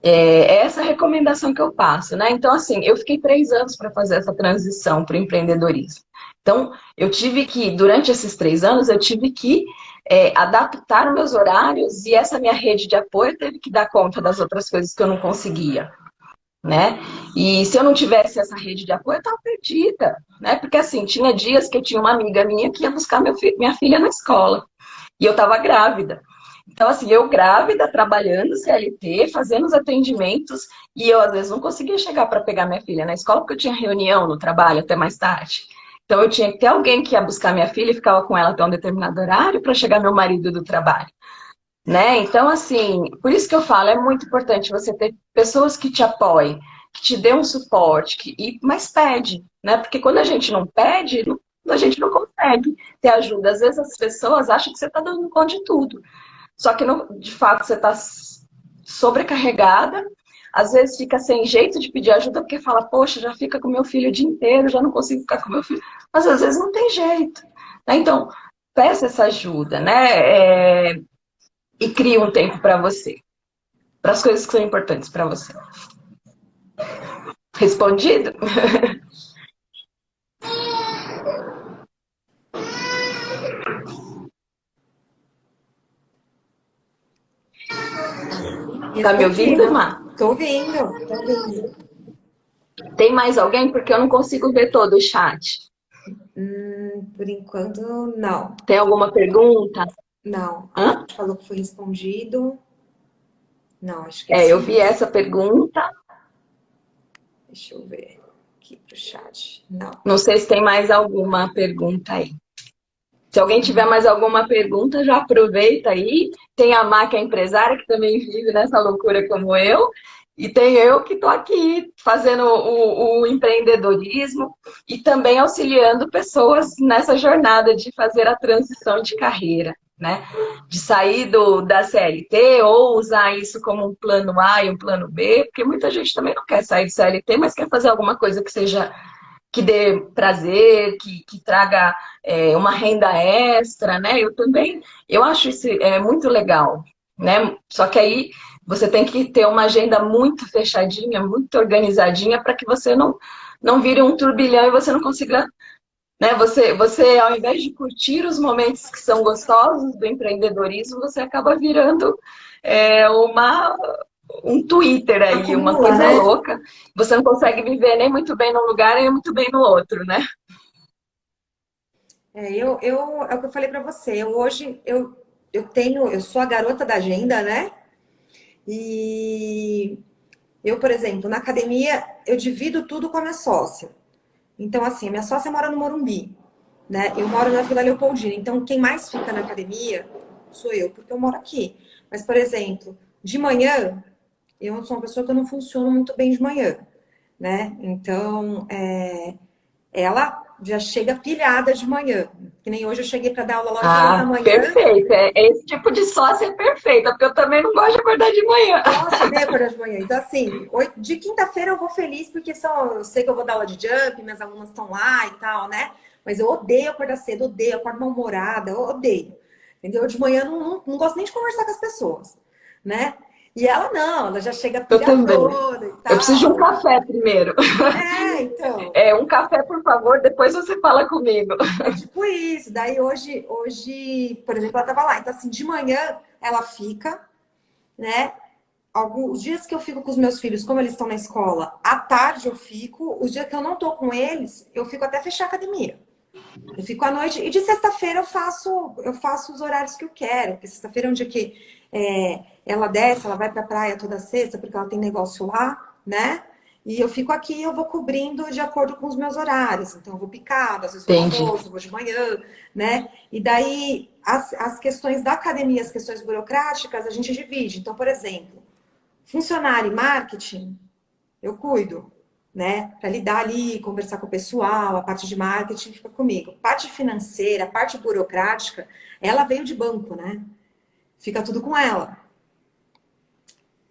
[SPEAKER 1] É essa a recomendação que eu passo, né? Então, assim, eu fiquei 3 anos para fazer essa transição para o empreendedorismo. Então, eu tive que, durante esses 3 anos, eu tive que adaptar os meus horários e essa minha rede de apoio teve que dar conta das outras coisas que eu não conseguia, né? E se eu não tivesse essa rede de apoio, eu estava perdida, né? Porque, assim, tinha dias que eu tinha uma amiga minha que ia buscar minha filha na escola e eu estava grávida. Então, assim, eu grávida, trabalhando CLT, fazendo os atendimentos, e eu, às vezes, não conseguia chegar para pegar minha filha na escola, porque eu tinha reunião no trabalho até mais tarde. Então, eu tinha que ter alguém que ia buscar minha filha e ficava com ela até um determinado horário para chegar meu marido do trabalho. Né? Então, assim, por isso que eu falo, é muito importante você ter pessoas que te apoiem, que te dêem um suporte, mas pede, né? Porque quando a gente não pede, a gente não consegue ter ajuda. Às vezes as pessoas acham que você está dando conta de tudo. Só que, de fato, você está sobrecarregada. Às vezes fica sem jeito de pedir ajuda porque fala, poxa, já fica com meu filho o dia inteiro, já não consigo ficar com meu filho. Mas às vezes não tem jeito, né? Então, peça essa ajuda, né? E crie um tempo para você, para as coisas que são importantes para você. Respondido? Tá me ouvindo,
[SPEAKER 2] Respondido.
[SPEAKER 1] Má?
[SPEAKER 2] Tô ouvindo, tô ouvindo.
[SPEAKER 1] Tem mais alguém? Porque eu não consigo ver todo o chat.
[SPEAKER 2] Por enquanto, não.
[SPEAKER 1] Tem alguma pergunta?
[SPEAKER 2] Não. A
[SPEAKER 1] Hã?
[SPEAKER 2] Paty falou que foi respondido. Não, acho que é só
[SPEAKER 1] Eu vi
[SPEAKER 2] isso.
[SPEAKER 1] essa pergunta.
[SPEAKER 2] Deixa eu ver aqui pro chat. Não.
[SPEAKER 1] Não sei se tem mais alguma pergunta aí. Se alguém tiver mais alguma pergunta, já aproveita aí. Tem a Má, que é empresária, que também vive nessa loucura como eu. E tem eu que estou aqui fazendo o empreendedorismo e também auxiliando pessoas nessa jornada de fazer a transição de carreira, né? De sair da CLT ou usar isso como um plano A e um plano B, porque muita gente também não quer sair do CLT, mas quer fazer alguma coisa que seja que dê prazer, que traga uma renda extra, né? Eu acho isso muito legal, né? Só que aí você tem que ter uma agenda muito fechadinha, muito organizadinha, para que você não vire um turbilhão e você não consiga, né? Você, ao invés de curtir os momentos que são gostosos do empreendedorismo, você acaba virando uma um Twitter aí, uma
[SPEAKER 2] Acumula,
[SPEAKER 1] coisa
[SPEAKER 2] né?
[SPEAKER 1] louca. Você não consegue viver nem muito bem num lugar, nem muito bem no outro, né?
[SPEAKER 2] É o que eu falei pra você. Eu sou a garota da agenda, né? E eu, por exemplo, na academia, eu divido tudo com a minha sócia. Então, assim, a minha sócia mora no Morumbi, né? Eu moro na Vila Leopoldina. Então, quem mais fica na academia sou eu, porque eu moro aqui. Mas, por exemplo, de manhã, eu sou uma pessoa que eu não funciono muito bem de manhã, né? Então, ela já chega pilhada de manhã. Que nem hoje eu cheguei para dar aula às 8 horas da
[SPEAKER 1] Ah,
[SPEAKER 2] manhã.
[SPEAKER 1] perfeito. Esse tipo de sócia é perfeita, porque eu também não gosto de acordar de manhã.
[SPEAKER 2] Nossa, odeio acordar de manhã. Então, assim, de quinta-feira eu vou feliz, porque eu sei que eu vou dar aula de jump, minhas alunas estão lá e tal, né? Mas eu odeio acordar cedo, odeio, acordo mal-humorada, eu odeio. Entendeu? De manhã eu não gosto nem de conversar com as pessoas, né? E ela não, ela já chega
[SPEAKER 1] Eu também.
[SPEAKER 2] pilhadona e
[SPEAKER 1] Eu preciso de um
[SPEAKER 2] tal.
[SPEAKER 1] café primeiro.
[SPEAKER 2] Então.
[SPEAKER 1] Um café, por favor, depois você fala comigo.
[SPEAKER 2] É tipo isso. Daí hoje, por exemplo, ela tava lá. Então, assim, de manhã ela fica, né? Alguns dias que eu fico com os meus filhos, como eles estão na escola, à tarde eu fico. Os dias que eu não tô com eles, eu fico até fechar a academia. Eu fico à noite. E de sexta-feira eu faço os horários que eu quero. Porque sexta-feira é um dia que ela desce, ela vai pra praia toda sexta, porque ela tem negócio lá, né? E eu fico aqui e eu vou cobrindo de acordo com os meus horários. Então, eu vou picado, às vezes vou no
[SPEAKER 1] Entendi.
[SPEAKER 2] almoço, vou de manhã, né? E daí, as questões da academia, as questões burocráticas, a gente divide. Então, por exemplo, funcionário e marketing, eu cuido, né? Para lidar ali, conversar com o pessoal, a parte de marketing fica comigo. Parte financeira, parte burocrática, ela veio de banco, né? Fica tudo com ela.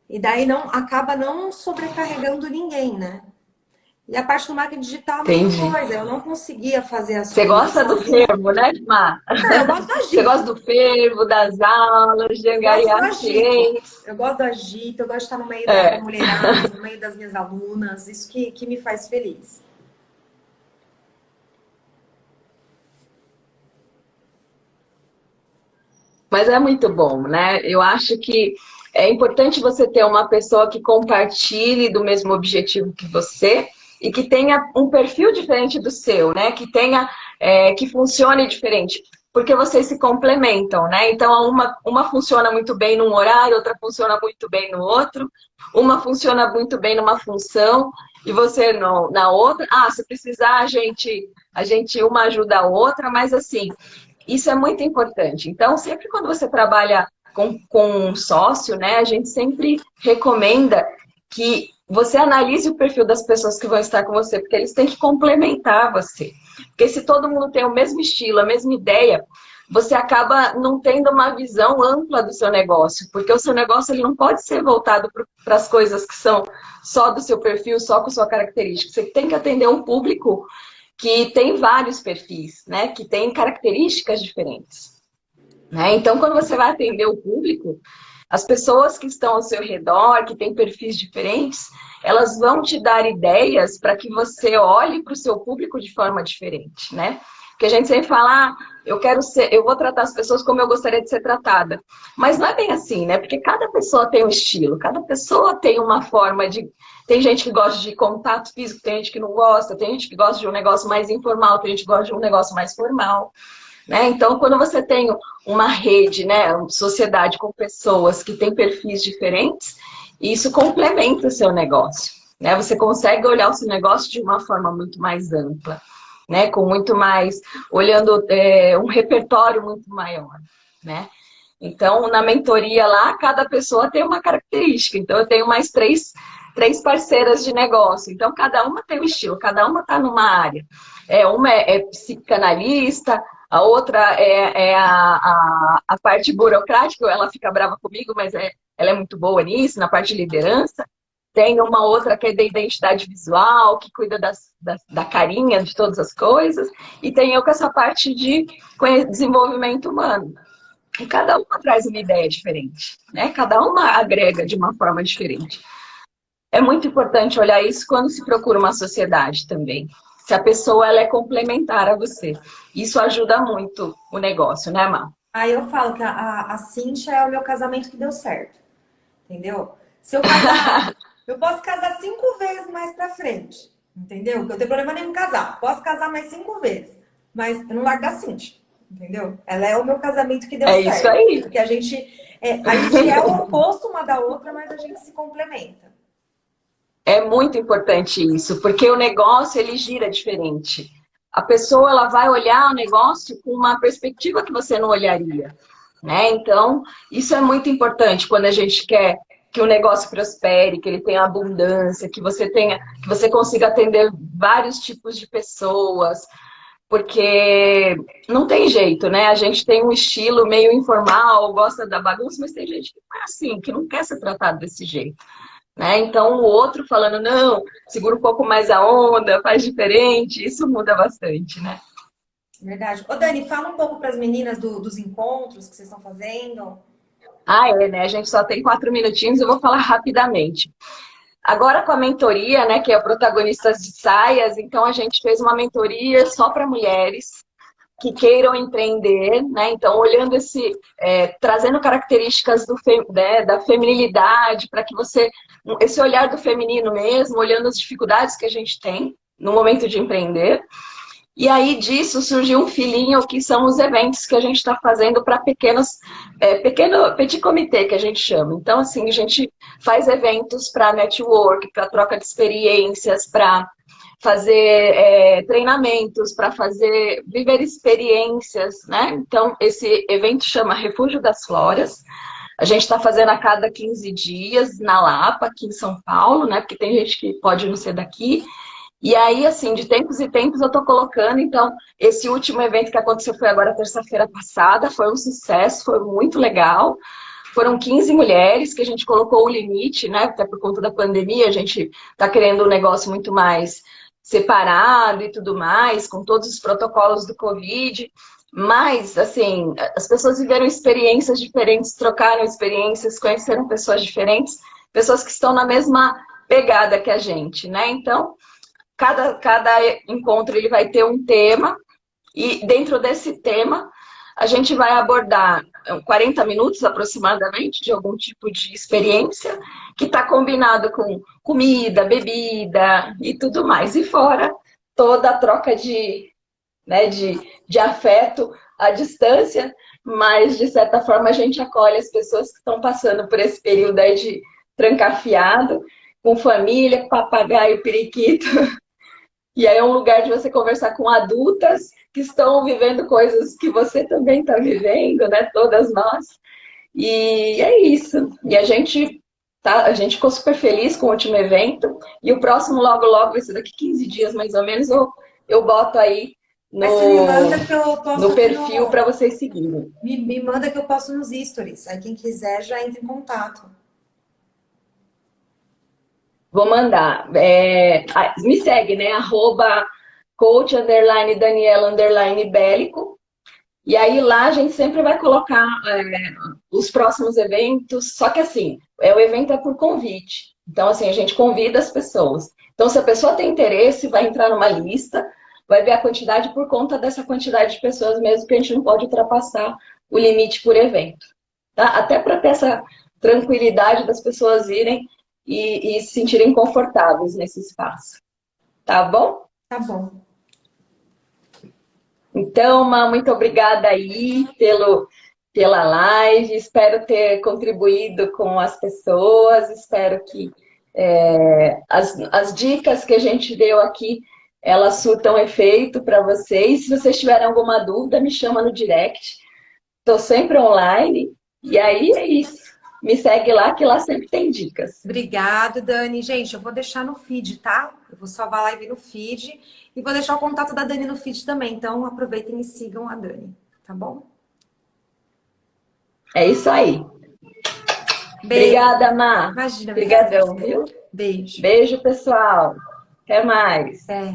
[SPEAKER 2] E daí acaba não sobrecarregando ninguém, né? E a parte do marketing digital é a mesma
[SPEAKER 1] Entendi.
[SPEAKER 2] coisa. Eu não conseguia fazer as
[SPEAKER 1] Você
[SPEAKER 2] coisas
[SPEAKER 1] gosta do
[SPEAKER 2] sozinha.
[SPEAKER 1] fervo, né, Má?
[SPEAKER 2] Não, eu gosto do
[SPEAKER 1] Você gosta
[SPEAKER 2] agito.
[SPEAKER 1] do fervo, das aulas, de
[SPEAKER 2] Eu gosto do
[SPEAKER 1] angariar
[SPEAKER 2] agito.
[SPEAKER 1] clientes.
[SPEAKER 2] Eu gosto do agito, eu gosto de estar no meio da
[SPEAKER 1] É.
[SPEAKER 2] mulherada, no meio das minhas alunas. Isso que me faz feliz.
[SPEAKER 1] Mas é muito bom, né? Eu acho que é importante você ter uma pessoa que compartilhe do mesmo objetivo que você e que tenha um perfil diferente do seu, né? Que tenha, que funcione diferente, porque vocês se complementam, né? Então, uma funciona muito bem num horário, outra funciona muito bem no outro, uma funciona muito bem numa função e você na outra. Ah, se precisar, a gente uma ajuda a outra, mas assim. Isso é muito importante. Então, sempre quando você trabalha com um sócio, né, a gente sempre recomenda que você analise o perfil das pessoas que vão estar com você, porque eles têm que complementar você. Porque se todo mundo tem o mesmo estilo, a mesma ideia, você acaba não tendo uma visão ampla do seu negócio, porque o seu negócio ele não pode ser voltado para as coisas que são só do seu perfil, só com sua característica. Você tem que atender um público que tem vários perfis, né? Que tem características diferentes. Né? Então, quando você vai atender o público, as pessoas que estão ao seu redor, que têm perfis diferentes, elas vão te dar ideias para que você olhe para o seu público de forma diferente, né? Porque a gente sempre fala, eu vou tratar as pessoas como eu gostaria de ser tratada. Mas não é bem assim, né? Porque cada pessoa tem um estilo, cada pessoa tem uma forma de... Tem gente que gosta de contato físico, tem gente que não gosta, tem gente que gosta de um negócio mais informal, tem gente que gosta de um negócio mais formal. Né? Então, quando você tem uma rede, né, uma sociedade com pessoas que têm perfis diferentes, isso complementa o seu negócio. Né? Você consegue olhar o seu negócio de uma forma muito mais ampla, né? Com muito mais, olhando um repertório muito maior. Né? Então, na mentoria lá, cada pessoa tem uma característica. Então, eu tenho mais três parceiras de negócio. Então, cada uma tem um estilo, cada uma está numa área. Uma é psicanalista, a outra é a parte burocrática, ela fica brava comigo, mas ela é muito boa nisso, na parte de liderança. Tem uma outra que é da identidade visual, que cuida da carinha de todas as coisas. E tem eu com essa parte de desenvolvimento humano. E cada uma traz uma ideia diferente, né? Cada uma agrega de uma forma diferente. É muito importante olhar isso quando se procura uma sociedade também. Se a pessoa ela é complementar a você. Isso ajuda muito o negócio, né, Má?
[SPEAKER 2] Aí eu falo que a Cíntia é o meu casamento que deu certo. Entendeu? Se eu casar, eu posso casar 5 vezes mais pra frente. Entendeu? Porque eu não tenho problema nenhum em casar. Posso casar mais 5 vezes. Mas eu não largo da Cíntia. Entendeu? Ela é o meu casamento que deu certo.
[SPEAKER 1] É isso aí.
[SPEAKER 2] Porque a gente é o oposto uma da outra, mas a gente se complementa.
[SPEAKER 1] É muito importante isso, porque o negócio ele gira diferente. A pessoa ela vai olhar o negócio com uma perspectiva que você não olharia, né? Então, isso é muito importante quando a gente quer que o negócio prospere, que ele tenha abundância, que você consiga atender vários tipos de pessoas, porque não tem jeito, né? A gente tem um estilo meio informal, gosta da bagunça, mas tem gente que não é assim, que não quer ser tratado desse jeito. Né? Então, o outro falando, não, segura um pouco mais a onda, faz diferente, isso muda bastante, né?
[SPEAKER 2] Verdade. Ô, Dani, fala um pouco para as meninas dos encontros que vocês estão fazendo.
[SPEAKER 1] Né? A gente só tem 4 minutinhos, eu vou falar rapidamente. Agora com a mentoria, né, que é o Protagonistas de Saias, então a gente fez uma mentoria só para mulheres que queiram empreender, né? Então, olhando trazendo características da feminilidade, para que esse olhar do feminino mesmo, olhando as dificuldades que a gente tem no momento de empreender. E aí disso surgiu um filhinho que são os eventos que a gente está fazendo para petit comitê que a gente chama. Então, assim, a gente faz eventos para network, para troca de experiências, para fazer treinamentos, para viver experiências, né? Então, esse evento chama Refúgio das Floras. A gente está fazendo a cada 15 dias na Lapa, aqui em São Paulo, né? Porque tem gente que pode não ser daqui. E aí, assim, de tempos em tempos eu estou colocando. Então, esse último evento que aconteceu foi agora terça-feira passada, foi um sucesso, foi muito legal. Foram 15 mulheres que a gente colocou o limite, né? Até por conta da pandemia, a gente está querendo um negócio muito mais separado e tudo mais, com todos os protocolos do Covid. Mas, assim, as pessoas viveram experiências diferentes, trocaram experiências, conheceram pessoas diferentes, pessoas que estão na mesma pegada que a gente, né? Então, cada encontro ele vai ter um tema e dentro desse tema a gente vai abordar 40 minutos aproximadamente de algum tipo de experiência que está combinado com comida, bebida e tudo mais. E fora toda a troca de afeto à distância, mas de certa forma a gente acolhe as pessoas que estão passando por esse período aí de trancafiado, com família, com papagaio, periquito. E aí é um lugar de você conversar com adultas que estão vivendo coisas que você também está vivendo, né? Todas nós. E é isso. E a gente tá? A gente ficou super feliz com o último evento. E o próximo, logo, logo, vai ser daqui 15 dias, mais ou menos, eu boto aí
[SPEAKER 2] Mas você me manda que eu
[SPEAKER 1] no
[SPEAKER 2] posto aqui
[SPEAKER 1] perfil para
[SPEAKER 2] no...
[SPEAKER 1] vocês seguirem.
[SPEAKER 2] Me manda que eu posto nos stories. Aí quem quiser já entra em contato.
[SPEAKER 1] Vou mandar. Me segue, né? @coach Daniela Bélico. E aí lá a gente sempre vai colocar os próximos eventos. Só que assim, o evento é por convite. Então, assim, a gente convida as pessoas. Então, se a pessoa tem interesse, vai entrar numa lista, vai ver a quantidade por conta dessa quantidade de pessoas mesmo, que a gente não pode ultrapassar o limite por evento. Tá? Até para ter essa tranquilidade das pessoas irem e se sentirem confortáveis nesse espaço. Tá bom?
[SPEAKER 2] Tá bom.
[SPEAKER 1] Então, Ma, muito obrigada aí pela live. Espero ter contribuído com as pessoas. Espero que as dicas que a gente deu aqui, elas surtam efeito para vocês. Se vocês tiverem alguma dúvida, me chama no direct. Estou sempre online. E aí é isso. Me segue lá, que lá sempre tem dicas.
[SPEAKER 2] Obrigada, Dani. Gente, eu vou deixar no feed, tá? Eu vou salvar a live no feed e vou deixar o contato da Dani no feed também. Então, aproveitem e sigam a Dani, tá bom?
[SPEAKER 1] É isso aí.
[SPEAKER 2] Beijo.
[SPEAKER 1] Obrigada, Má.
[SPEAKER 2] Imagina, obrigada.
[SPEAKER 1] Obrigadão, viu?
[SPEAKER 2] Beijo.
[SPEAKER 1] Beijo, pessoal. Até mais.
[SPEAKER 2] É.